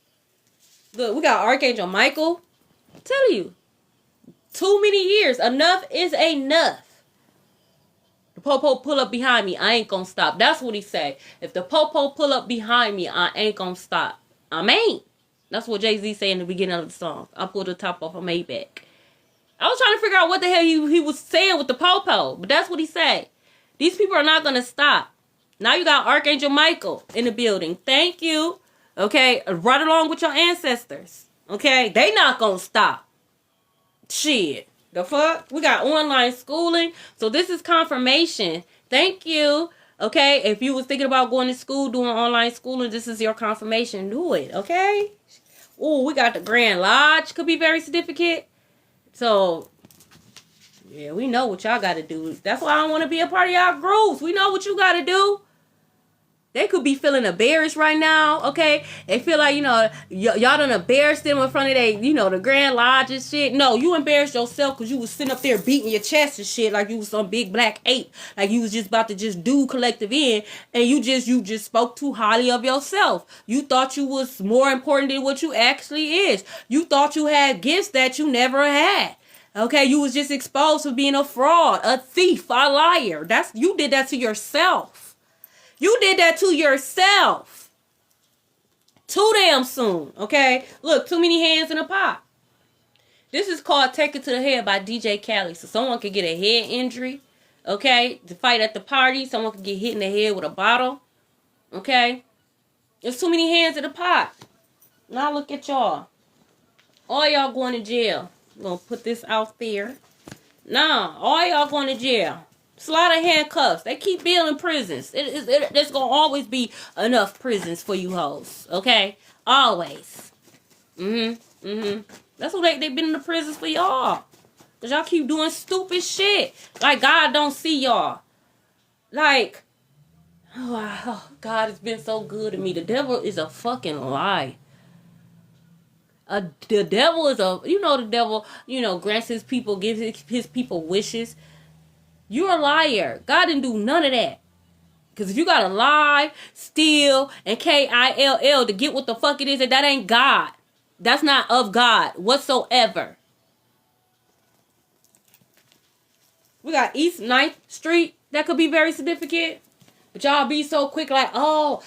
Look, we got Archangel Michael. I'm telling you. Too many years. Enough is enough. The popo pull up behind me. I ain't gonna stop. That's what he say. If the popo pull up behind me, I ain't gonna stop. I ain't. That's what Jay-Z said in the beginning of the song. I pulled the top off a Maybach. I was trying to figure out what the hell he was saying with the popo. But that's what he said. These people are not going to stop. Now you got Archangel Michael in the building. Thank you. Okay. Right along with your ancestors. Okay. They not going to stop. Shit. The fuck? We got online schooling. So this is confirmation. Thank you. Okay. If you was thinking about going to school, doing online schooling, this is your confirmation. Do it. Okay. Oh, we got the Grand Lodge. Could be very significant. So, yeah, we know what y'all got to do. That's why I don't want to be a part of y'all groups. We know what you got to do. They could be feeling embarrassed right now, okay? They feel like, you know, y'all done embarrassed them in front of the Grand Lodge and shit. No, you embarrassed yourself because you was sitting up there beating your chest and shit like you was some big black ape. Like you was just about to just do collective in, and you just spoke too highly of yourself. You thought you was more important than what you actually is. You thought you had gifts that you never had. Okay, you was just exposed for being a fraud, a thief, a liar. You did that to yourself. You did that to yourself. Too damn soon, okay? Look, too many hands in a pot. This is called Take It to the Head by DJ Khaled. So someone could get a head injury, okay? To fight at the party. Someone could get hit in the head with a bottle, okay? There's too many hands in the pot. Now look at y'all. All y'all going to jail. I'm going to put this out there. Nah, all y'all going to jail. It's a lot of handcuffs. They keep building prisons. There's going to always be enough prisons for you hoes. Okay? Always. That's why they've been in the prisons for y'all. Because y'all keep doing stupid shit. Like, God don't see y'all. Like, oh, God has been so good to me. The devil is a fucking lie. The devil is the devil, grants his people, gives his people wishes. You're a liar. God didn't do none of that. Because if you gotta lie, steal, and kill to get what the fuck it is, that ain't God. That's not of God whatsoever. We got East 9th Street. That could be very significant. But y'all be so quick like, oh,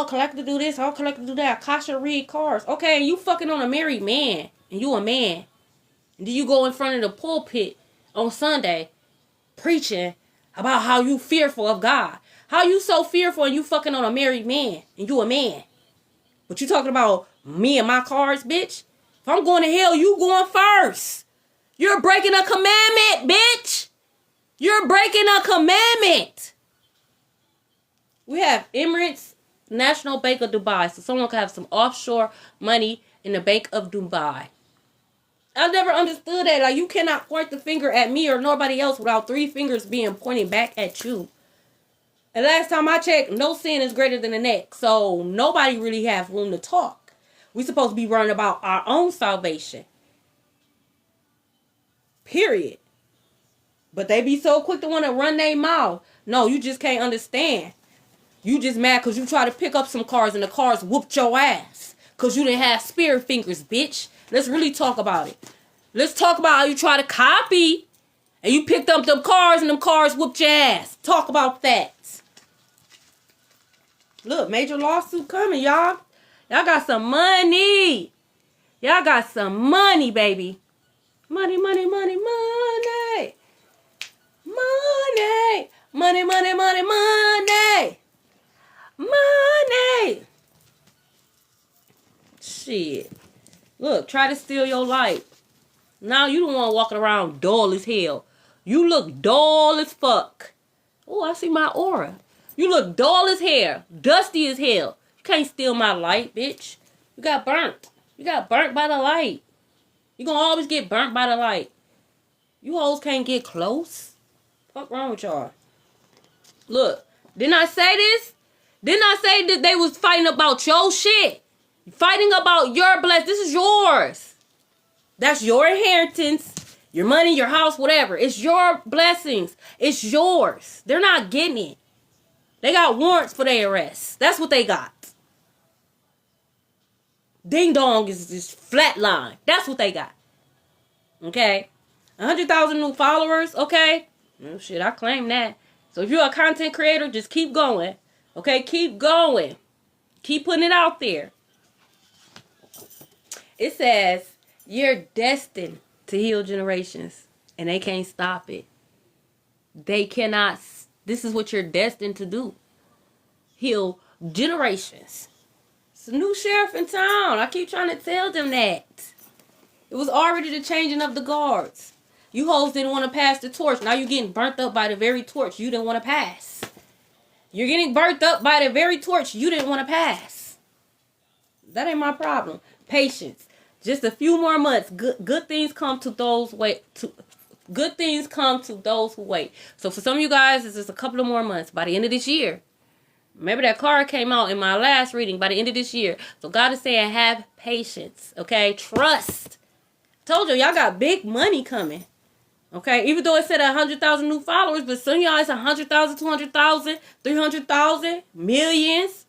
collector do this, oh, collector do that. Kasha read cards. Okay, and you fucking on a married man. And you a man. And then you go in front of the pulpit on Sunday preaching about how you fearful of God. How you so fearful and you fucking on a married man. And you a man. But you talking about me and my cards, bitch? If I'm going to hell, you going first. You're breaking a commandment, bitch. You're breaking a commandment. We have Emirates National Bank of Dubai. So someone can have some offshore money in the Bank of Dubai. I've never understood that. Like, you cannot point the finger at me or nobody else without 3 fingers being pointed back at you. And last time I checked, no sin is greater than the next. So nobody really has room to talk. We supposed to be worrying about our own salvation. Period. But they be so quick to want to run their mouth. No, you just can't understand. You just mad because you try to pick up some cars and the cars whooped your ass. Because you didn't have spirit fingers, bitch. Let's really talk about it. Let's talk about how you try to copy and you picked up them cars and them cars whooped your ass. Talk about that. Look, major lawsuit coming, y'all. Y'all got some money. Y'all got some money, baby. Money, money, money, money. Money. Money, money, money, money. Money. Shit. Look, try to steal your life. Now you don't want to walk around dull as hell. You look dull as fuck. Oh, I see my aura. You look dull as hell. Dusty as hell. You can't steal my light, bitch. You got burnt. You got burnt by the light. You gonna always get burnt by the light. You hoes can't get close. Fuck wrong with y'all? Look, didn't I say this? Didn't I say that they was fighting about your shit? Fighting about your blessing. This is yours. That's your inheritance. Your money, your house, whatever. It's your blessings. It's yours. They're not getting it. They got warrants for their arrest. That's what they got. Ding dong is just flatline. That's what they got. Okay? 100,000 new followers. Okay? Oh, shit, I claim that. So if you're a content creator, just keep going. Okay? Keep going. Keep putting it out there. It says, you're destined to heal generations. And they can't stop it. They cannot. This is what you're destined to do. Heal generations. It's a new sheriff in town. I keep trying to tell them that. It was already the changing of the guards. You hoes didn't want to pass the torch. Now you're getting burnt up by the very torch you didn't want to pass. You're getting burnt up by the very torch you didn't want to pass. That ain't my problem. Patience. Just a few more months. Good things come to those good things come to those who wait. So for some of you guys, it's just a couple of more months. By the end of this year. Maybe that card came out in my last reading. By the end of this year. So God is saying have patience. Okay? Trust. Told you, y'all got big money coming. Okay? Even though it said 100,000 new followers. But some of y'all it's 100,000, 200,000, 300,000. Millions.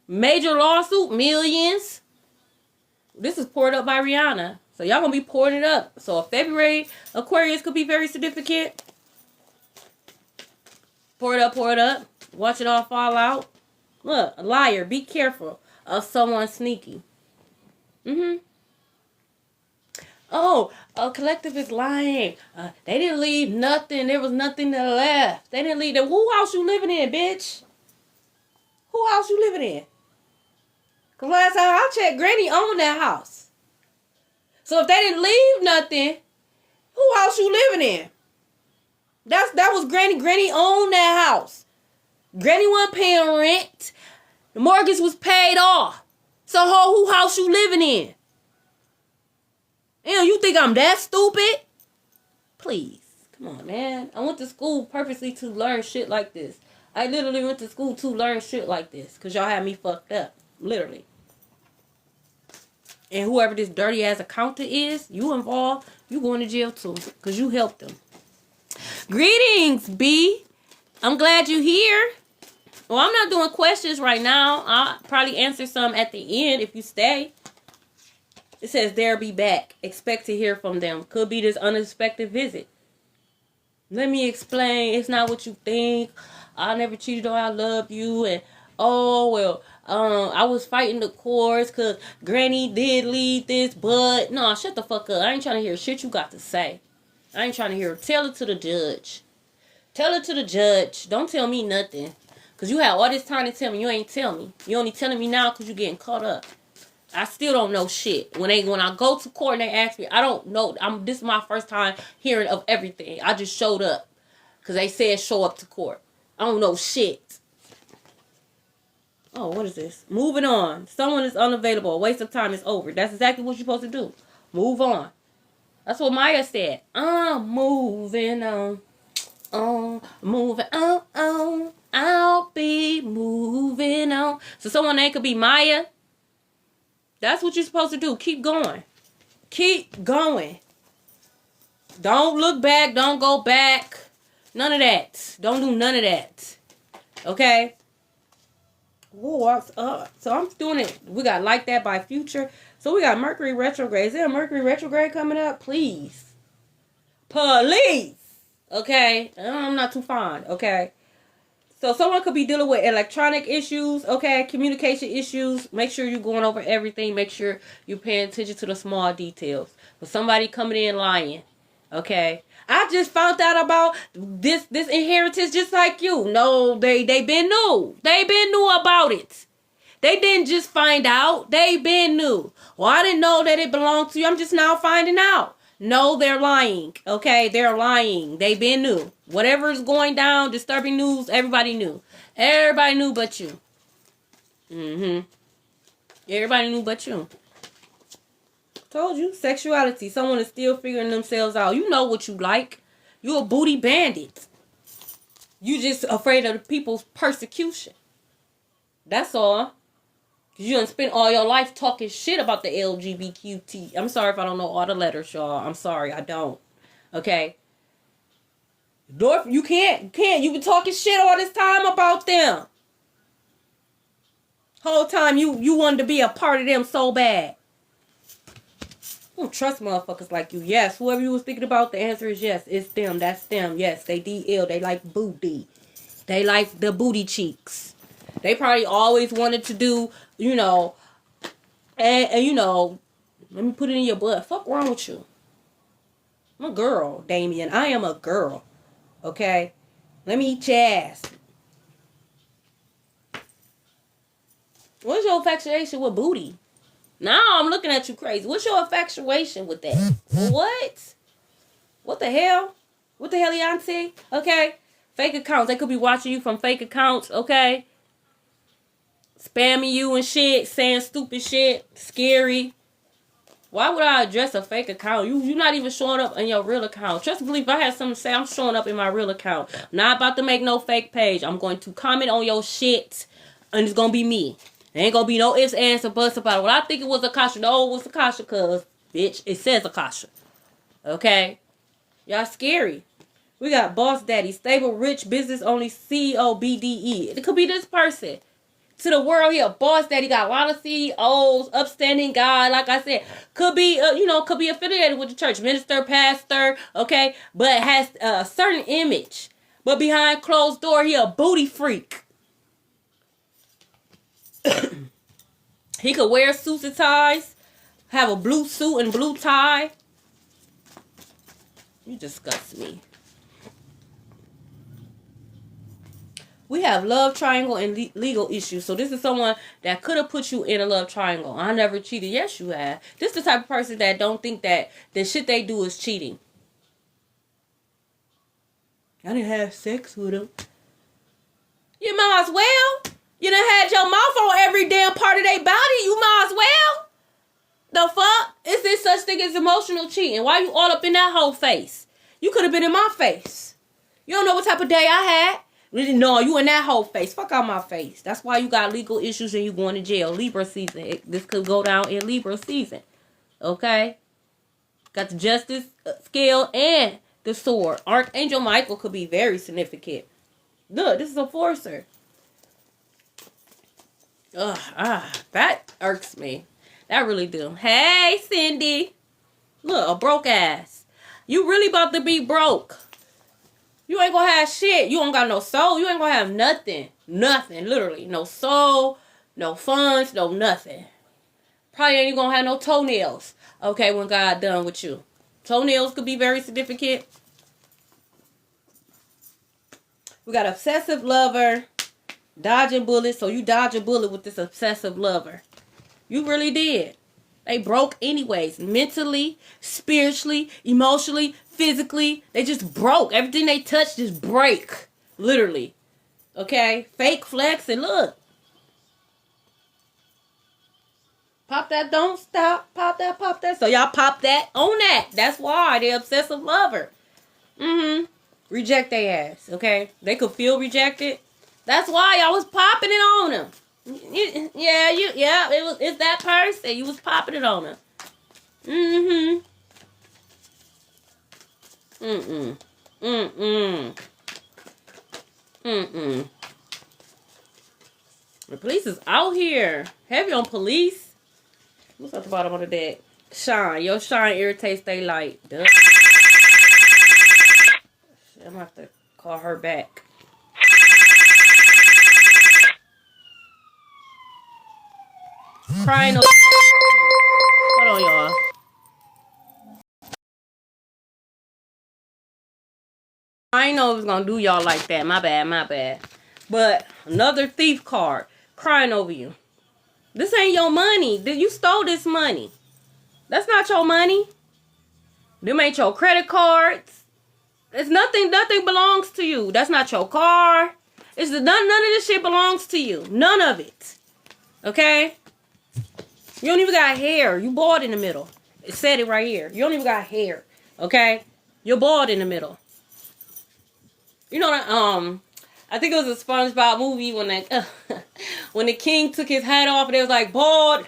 Major lawsuit. Millions. This is poured up by Rihanna. So y'all gonna be pouring it up. So February, Aquarius could be very significant. Pour it up, pour it up. Watch it all fall out. Look, a liar. Be careful of someone sneaky. Oh, a collective is lying. They didn't leave nothing. There was nothing that left. They didn't leave. Who house you living in, bitch? Who house you living in? Because last time I checked, Granny owned that house. So if they didn't leave nothing, who house you living in? That was Granny. Granny owned that house. Granny wasn't paying rent. The mortgage was paid off. So who house you living in? You think I'm that stupid? Please. Come on, man. I went to school purposely to learn shit like this. I literally went to school to learn shit like this. Because y'all had me fucked up. Literally. And whoever this dirty ass accountant is, you involved, you going to jail too. Because you helped them. Greetings, B. I'm glad you're here. Well, I'm not doing questions right now. I'll probably answer some at the end if you stay. It says they'll be back. Expect to hear from them. Could be this unexpected visit. Let me explain. It's not what you think. I never cheated on, I love you, and oh well, I was fighting the courts because Granny did leave this, but no, shut the fuck up. I ain't trying to hear shit you got to say. I ain't trying to hear. Tell it to the judge. Tell it to the judge. Don't tell me nothing. Because you had all this time to tell me. You ain't tell me. You only telling me now because you getting caught up. I still don't know shit. When I go to court and they ask me, I don't know. This is my first time hearing of everything. I just showed up. Because they said show up to court. I don't know shit. Oh, what is this? Moving on. Someone is unavailable. A waste of time is over. That's exactly what you're supposed to do. Move on. That's what Maya said. I'm moving on. Moving on. I'll be moving on. So someone that could be Maya. That's what you're supposed to do. Keep going. Keep going. Don't look back. Don't go back. None of that. Don't do none of that. Okay? What's up? So I'm doing it. We got Like That by Future. So we got Mercury retrograde. Is there a Mercury retrograde coming up? Please. Police. Okay? I'm not too fond. Okay? So someone could be dealing with electronic issues, okay, communication issues. Make sure you're going over everything. Make sure you're paying attention to the small details. But somebody coming in lying, okay. I just found out about this inheritance just like you. No, they been new. They been new about it. They didn't just find out. They been new. Well, I didn't know that it belonged to you. I'm just now finding out. No, they're lying. Okay, they're lying. They been new. Whatever is going down, disturbing news, everybody knew. Everybody knew but you. Everybody knew but you. Told you. Sexuality. Someone is still figuring themselves out. You know what you like. You a booty bandit. You just afraid of the people's persecution. That's all. You done spent all your life talking shit about the LGBTQ. I'm sorry if I don't know all the letters, y'all. I'm sorry, I don't. Okay? You can't. You been talking shit all this time about them. Whole time you wanted to be a part of them so bad. I don't trust motherfuckers like you. Yes, whoever you was thinking about, the answer is yes. It's them. That's them. Yes, they DL. They like booty. They like the booty cheeks. They probably always wanted to do, you know, and you know, let me put it in your blood. Fuck wrong with you? I'm a girl, Damien. I am a girl. Okay? Let me eat your ass. What's your infatuation with booty? Now I'm looking at you crazy. What's your infatuation with that? What? What the hell? What the hell, Leonte? Okay? Fake accounts. They could be watching you from fake accounts, okay? Spamming you and shit, saying stupid shit, scary. Why would I address a fake account? You're not even showing up on your real account. Trust and believe, if I had something to say, I'm showing up in my real account. I'm not about to make no fake page. I'm going to comment on your shit, and it's going to be me. There ain't going to be no ifs, ands, or buts about it. Well, I think it was Akasha. No, it was Akasha, cuz, bitch, it says Akasha. Okay? Y'all scary. We got Boss Daddy, stable, rich, business only, CEO, BDE. It could be this person. To the world, he a boss daddy, got a lot of CEOs, upstanding guy, like I said, could be, could be affiliated with the church, minister, pastor, okay, but has a certain image, but behind closed door, he a booty freak. He could wear suits and ties, have a blue suit and blue tie. You disgust me. We have love triangle and legal issues. So this is someone that could have put you in a love triangle. I never cheated. Yes, you have. This is the type of person that don't think that the shit they do is cheating. I didn't have sex with him. You might as well. You done had your mouth on every damn part of their body. You might as well. The fuck? Is there such thing as emotional cheating? Why you all up in that whole face? You could have been in my face. You don't know what type of day I had. No, you in that whole face. Fuck out my face. That's why you got legal issues and you going to jail. Libra season. This could go down in Libra season. Okay? Got the justice scale and the sword. Archangel Michael could be very significant. Look, this is a forcer. That irks me. That really do. Hey, Cindy. Look, a broke ass. You really about to be broke. You ain't gonna have shit. You don't got no soul. You ain't gonna have nothing. Nothing, literally. No soul, no funds, no nothing. Probably ain't gonna have no toenails. Okay, when God done with you. Toenails could be very significant. We got obsessive lover, dodging bullets. So you dodge a bullet with this obsessive lover. You really did. They broke anyways. Mentally, spiritually, emotionally, physically. They just broke. Everything they touched just break. Literally. Okay? Fake flex and look. Pop that, don't stop. Pop that, pop that. So y'all pop that on that. That's why they obsessive lover. Reject their ass. Okay? They could feel rejected. That's why y'all was popping it on them. It's that person. You was popping it on them. The police is out here. Heavy on police. What's at the bottom of the deck? Shine. Your shine irritates they light. Duh. I'm gonna have to call her back. Crying over. Hold on, y'all. I ain't know it was gonna do y'all like that. My bad. But another thief card. Crying over you. This ain't your money. You stole this money. That's not your money. Them ain't your credit cards. It's nothing belongs to you. That's not your car. None of this shit belongs to you. None of it. Okay? You don't even got hair. You bald in the middle. It said it right here. You don't even got hair. Okay? You're bald in the middle. You know that, I think it was a SpongeBob movie when when the king took his hat off and it was like bald.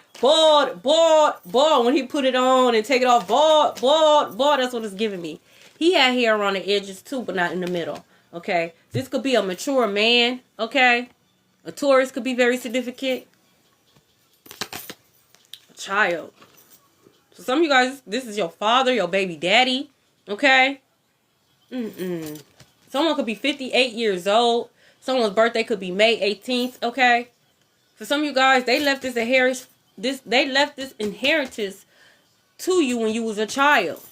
When he put it on and take it off, bald. That's what it's giving me. He had hair around the edges too, but not in the middle. Okay, this could be a mature man. Okay, a Taurus could be very significant. A child. So some of you guys, this is your father, your baby daddy. Okay. Someone could be 58 years old. Someone's birthday could be May 18th, okay? For some of you guys, they left this inheritance to you when you was a child.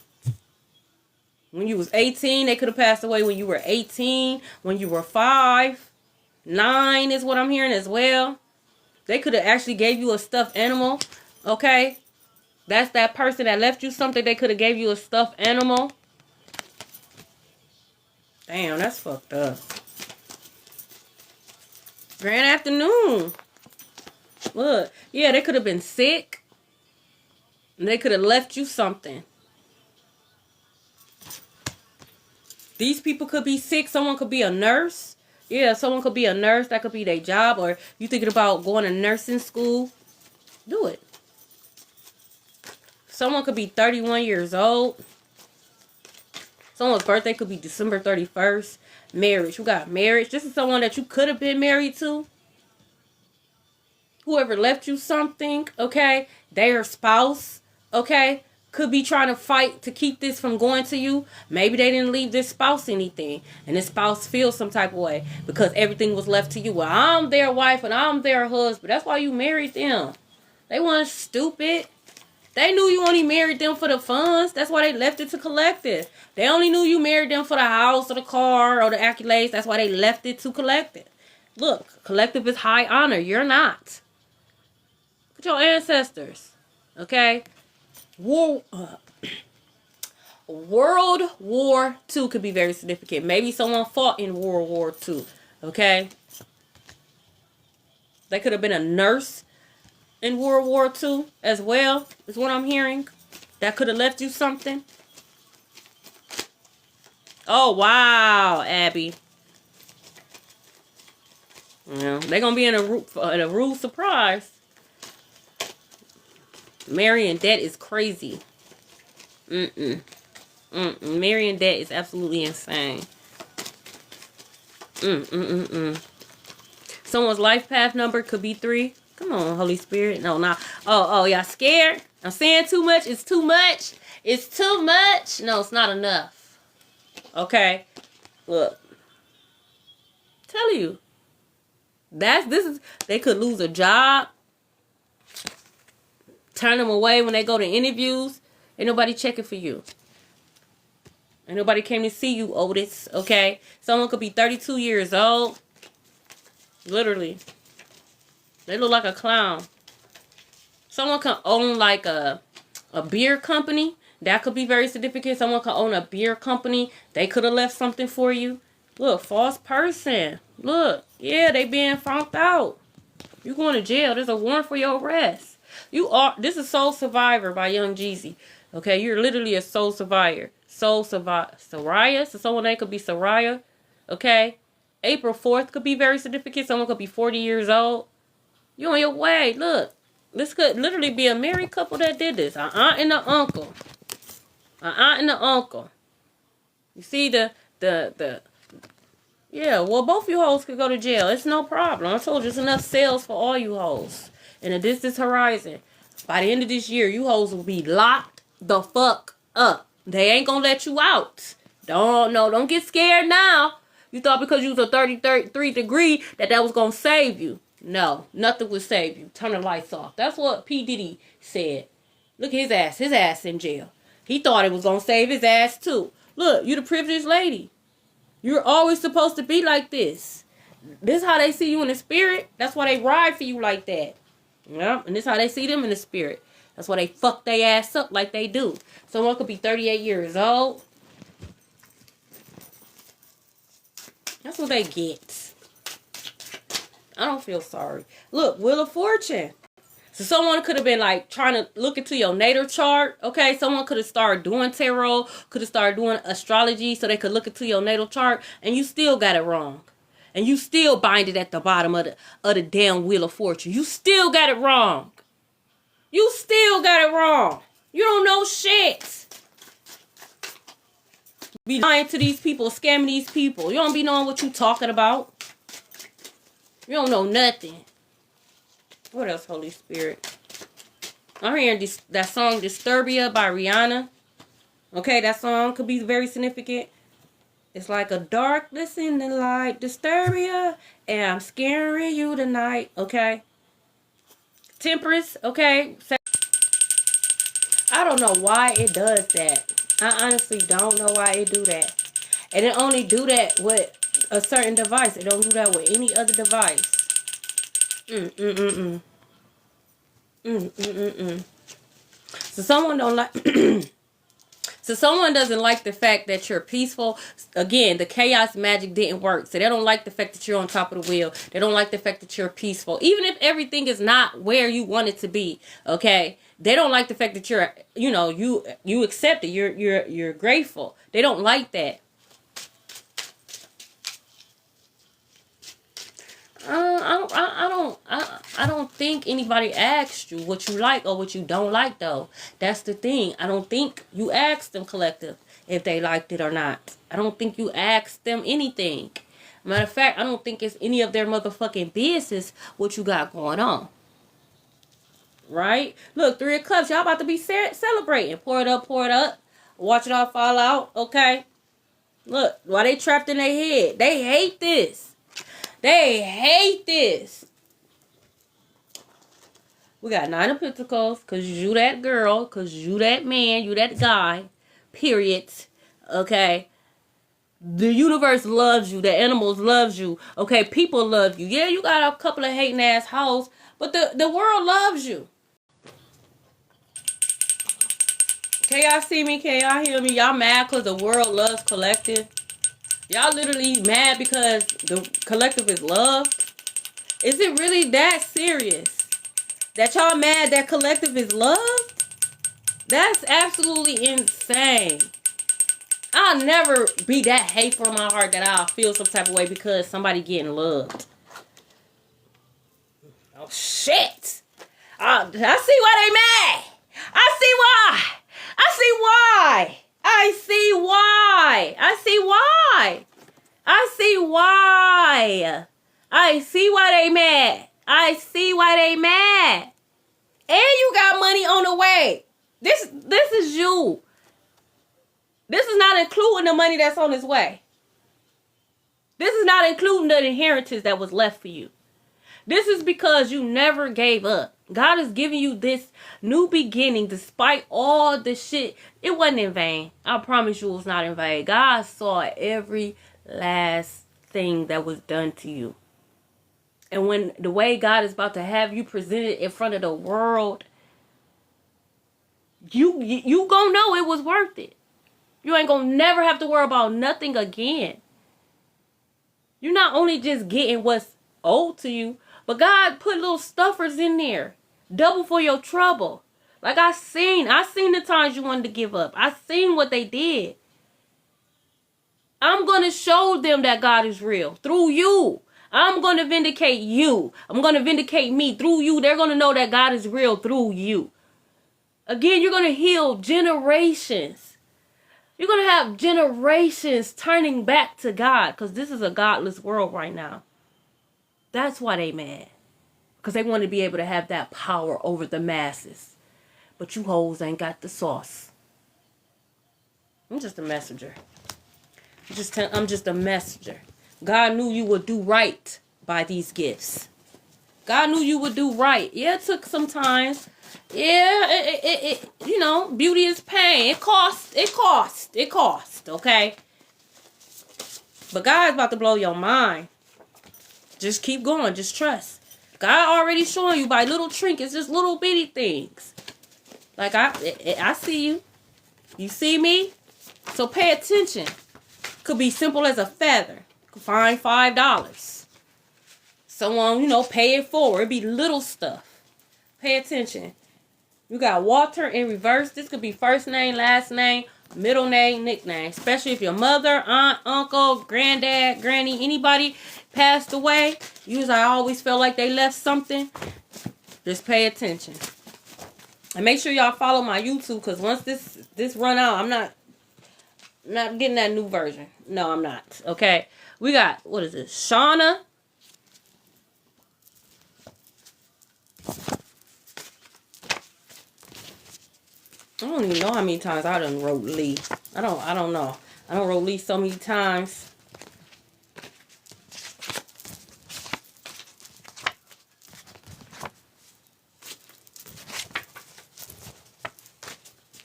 When you was 18, they could have passed away when you were 18, when you were 5, 9 is what I'm hearing as well. They could have actually gave you a stuffed animal, okay? That's that person that left you something. They could have gave you a stuffed animal. Damn, that's fucked up. Grand afternoon. Look, yeah, they could have been sick. And they could have left you something. These people could be sick. Someone could be a nurse. Yeah, someone could be a nurse. That could be their job. Or you thinking about going to nursing school. Do it. Someone could be 31 years old. Someone's birthday could be December 31st. Marriage. You got marriage. This is someone that you could have been married to. Whoever left you something, okay? Their spouse, okay? Could be trying to fight to keep this from going to you. Maybe they didn't leave this spouse anything. And this spouse feels some type of way. Because everything was left to you. Well, I'm their wife and I'm their husband. That's why you married them. They weren't stupid. They knew you only married them for the funds. That's why they left it to collective. They only knew you married them for the house or the car or the accolades. That's why they left it to collective. Look, collective is high honor. You're not. Look at your ancestors. Okay? World War II could be very significant. Maybe someone fought in World War II. Okay? They could have been a nurse in World War II as well, is what I'm hearing. That could have left you something. Oh, wow, Abby. Yeah, they're going to be in a rude surprise. Marrying debt is crazy. Marrying debt is absolutely insane. Someone's life path number could be 3. Come on, Holy Spirit. No, not. Oh, y'all scared? I'm saying too much. It's too much. It's too much. No, it's not enough. Okay. Look, tell you. They could lose a job, turn them away when they go to interviews. Ain't nobody checking for you. Ain't nobody came to see you, Otis, okay? Someone could be 32 years old. Literally. They look like a clown. Someone can own like a beer company. That could be very significant. Someone could own a beer company. They could have left something for you. Look, false person. Look, yeah, they being found out. You going to jail. There's a warrant for your arrest. This is Soul Survivor by Young Jeezy. Okay, you're literally a soul survivor. Soul survivor. Soraya? So someone name could be Soraya. Okay? April 4th could be very significant. Someone could be 40 years old. You on your way. Look. This could literally be a married couple that did this. An aunt and an uncle. An aunt and an uncle. You see yeah, well, both you hoes could go to jail. It's no problem. I told you, it's enough sales for all you hoes. In the distance horizon. By the end of this year, you hoes will be locked the fuck up. They ain't gonna let you out. Don't get scared now. You thought because you was a 33 degree that was gonna save you. No, nothing would save you. Turn the lights off. That's what P. Diddy said. Look at his ass in jail. He thought it was gonna save his ass too. Look, you the privileged lady. You're always supposed to be like this. This is how they see you in the spirit. That's why they ride for you like that. Yeah, and this is how they see them in the spirit. That's why they fuck their ass up like they do. Someone could be 38 years old. That's what they get. I don't feel sorry. Look, Wheel of Fortune. So someone could have been like trying to look into your natal chart. Okay, someone could have started doing tarot, could have started doing astrology so they could look into your natal chart, and you still got it wrong. And you still bind it at the bottom of the damn Wheel of Fortune. You still got it wrong. You still got it wrong. You don't know shit. Be lying to these people, scamming these people. You don't be knowing what you talking about. You don't know nothing. What else, Holy Spirit? I'm hearing that song Disturbia by Rihanna. Okay, that song could be very significant. It's like a darkness in the light, Disturbia, and I'm scaring you tonight. Okay. Temperance, okay. I don't know why it does that. I honestly don't know why it do that. And it only do that with a certain device. It don't do that with any other device. So someone don't like so someone doesn't like the fact that you're peaceful. Again, the chaos magic didn't work. So they don't like the fact that you're on top of the wheel. They don't like the fact that you're peaceful. Even if everything is not where you want it to be. Okay? They don't like the fact that you're, you accept it. You're grateful. They don't like that. I don't think anybody asked you what you like or what you don't like, though. That's the thing. I don't think you asked them, collective, if they liked it or not. I don't think you asked them anything. Matter of fact, I don't think it's any of their motherfucking business what you got going on. Right? Look, 3 of Cups. Y'all about to be celebrating. Pour it up, pour it up. Watch it all fall out. Okay? Look, while they trapped in their head. They hate this. They hate this. We got 9 of Pentacles. Because you that girl. Because you that man. You that guy. Period. Okay? The universe loves you. The animals loves you. Okay? People love you. Yeah, you got a couple of hating ass hoes. But the world loves you. Can y'all see me? Can y'all hear me? Y'all mad because the world loves collective? Y'all literally mad because the collective is love? Is it really that serious? That y'all mad that collective is love? That's absolutely insane. I'll never be that hateful in my heart that I'll feel some type of way because somebody getting loved. Oh, shit. I see why they mad. I see why. I see why. I see why. I see why. I see why. I see why they mad. I see why they mad. And you got money on the way. This is you. This is not including the money that's on its way. This is not including the inheritance that was left for you. This is because you never gave up. God is giving you this new beginning despite all the shit. It wasn't in vain. I promise you it was not in vain. God saw every last thing that was done to you. And when the way God is about to have you presented in front of the world, you gonna know it was worth it. You ain't gonna never have to worry about nothing again. You're not only just getting what's owed to you, but God put little stuffers in there. Double for your trouble. Like I seen the times you wanted to give up. I seen what they did. I'm going to show them that God is real through you. I'm going to vindicate you. I'm going to vindicate me through you. They're going to know that God is real through you. Again, you're going to heal generations. You're going to have generations turning back to God because this is a godless world right now. That's why they mad. Because they want to be able to have that power over the masses. But you hoes ain't got the sauce. I'm just a messenger. I'm just a messenger. God knew you would do right by these gifts. God knew you would do right. Yeah, it took some time. Yeah, beauty is pain. It cost, okay? But God's about to blow your mind. Just keep going. Just trust. God already showing you by little trinkets, just little bitty things. Like I see you. You see me? So pay attention. Could be simple as a feather. Could find $5. Someone, pay it forward. It'd be little stuff. Pay attention. You got Walter in reverse. This could be first name, last name, middle name, nickname. Especially if your mother, aunt, uncle, granddad, granny, anybody passed away. Usually I always feel like they left something. Just pay attention. And make sure y'all follow my YouTube because once this run out, I'm not getting that new version. No, I'm not. Okay. We got, what is this? Shauna. I don't even know how many times I done wrote Lee. I don't know. I done wrote Lee so many times.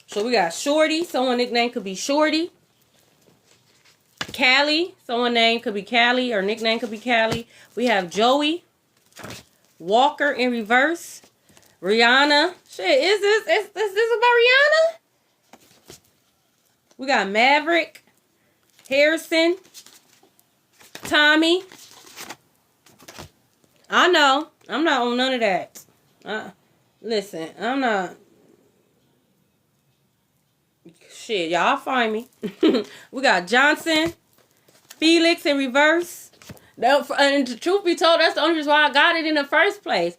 So we got Shorty. Someone nickname could be Shorty. Callie. Someone name could be Callie or nickname could be Callie. We have Joey. Walker in reverse. Rihanna. Shit, is this about Rihanna? We got Maverick. Harrison. Tommy. I know. I'm not on none of that. Listen, I'm not. Shit, y'all find me. We got Johnson. Felix in reverse. And the truth be told, that's the only reason why I got it in the first place.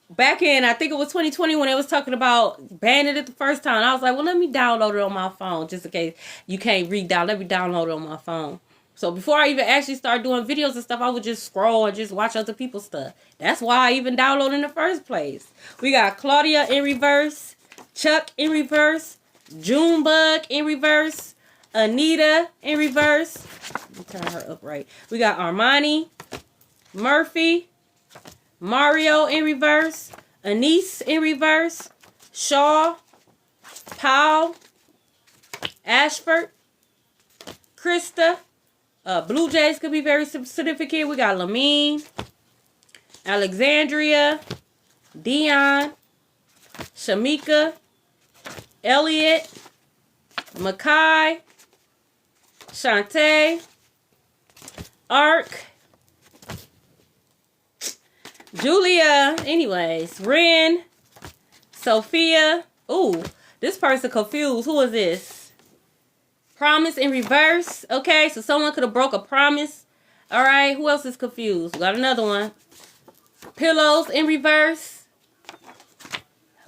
Back in, I think it was 2020 when they was talking about banning it the first time. I was like, well, let me download it on my phone just in case you can't read-download. Let me download it on my phone. So before I even actually start doing videos and stuff, I would just scroll and just watch other people's stuff. That's why I even downloaded in the first place. We got Claudia in reverse. Chuck in reverse. Junebug in reverse. Anita in reverse. Let me turn her up right. We got Armani. Murphy. Mario in reverse. Anise in reverse. Shaw. Powell. Ashford. Krista. Blue Jays could be very significant. We got Lamine. Alexandria. Dion. Shamika. Elliot. Makai. Shantae. Ark. Julia. Anyways. Ren. Sophia. Ooh. This person confused. Who is this? Promise in reverse. Okay. So someone could have broke a promise. Alright. Who else is confused? We got another one. Pillows in reverse.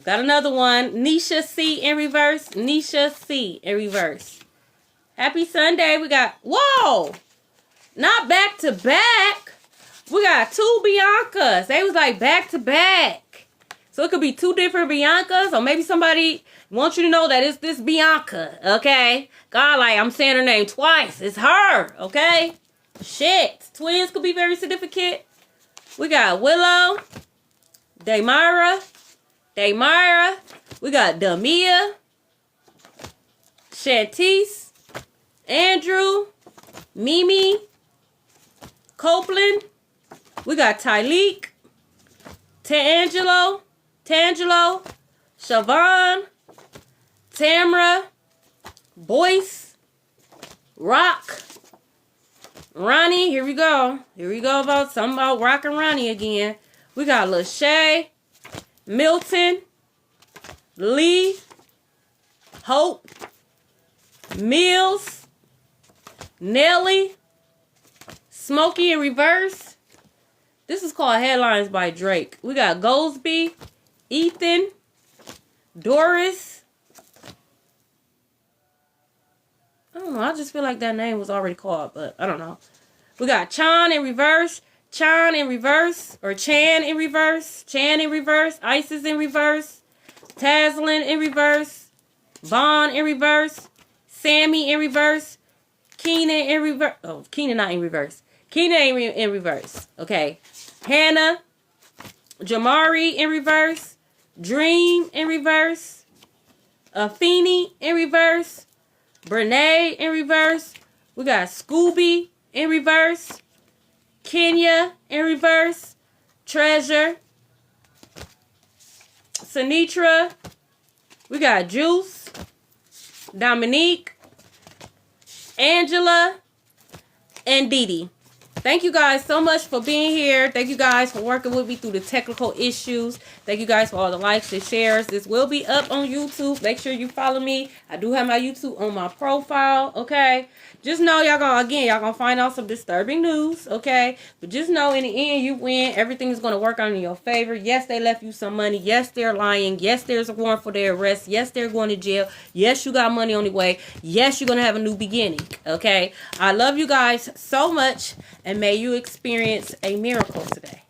Got another one. Nisha C in reverse. Nisha C in reverse. Happy Sunday. We got, whoa, not back to back. We got two Biancas. They was like back to back. So it could be two different Biancas, or maybe somebody wants you to know that it's this Bianca, okay? God, like, I'm saying her name twice. It's her, okay? Shit. Twins could be very significant. We got Willow, Daymara. We got Damia, Shantice, Andrew, Mimi, Copeland. We got Tyleek, Tangelo, Siobhan, Tamra, Boyce, Rock, Ronnie. Here we go. About something about Rock and Ronnie again. We got Lachey, Milton, Lee, Hope, Mills, Nelly, Smokey in Reverse. This is called Headlines by Drake. We got Goldsby, Ethan, Doris. I don't know. I just feel like that name was already called, but I don't know. We got Chan in Reverse. Chan in Reverse. Isis in Reverse. Tazlin in Reverse. Vaughn in Reverse. Sammy in Reverse. Keenan in Reverse. Oh, Keenan not in Reverse. Keenan ain't in Reverse. Okay. Hannah. Jamari in Reverse. Dream in Reverse. Afeni in Reverse. Brene in Reverse. We got Scooby in Reverse. Kenya in Reverse. Treasure. Sinitra. We got Juice. Dominique. Angela. And Dee Dee. Thank you guys so much for being here. Thank you guys for working with me through the technical issues. Thank you guys for all the likes and shares. This will be up on YouTube. Make sure you follow me. I do have my YouTube on my profile, okay? Just know y'all gonna find out some disturbing news, okay? But just know in the end, you win. Everything is gonna work out in your favor. Yes, they left you some money. Yes, they're lying. Yes, there's a warrant for their arrest. Yes, they're going to jail. Yes, you got money on the way. Yes, you're gonna have a new beginning, okay? I love you guys so much, and may you experience a miracle today.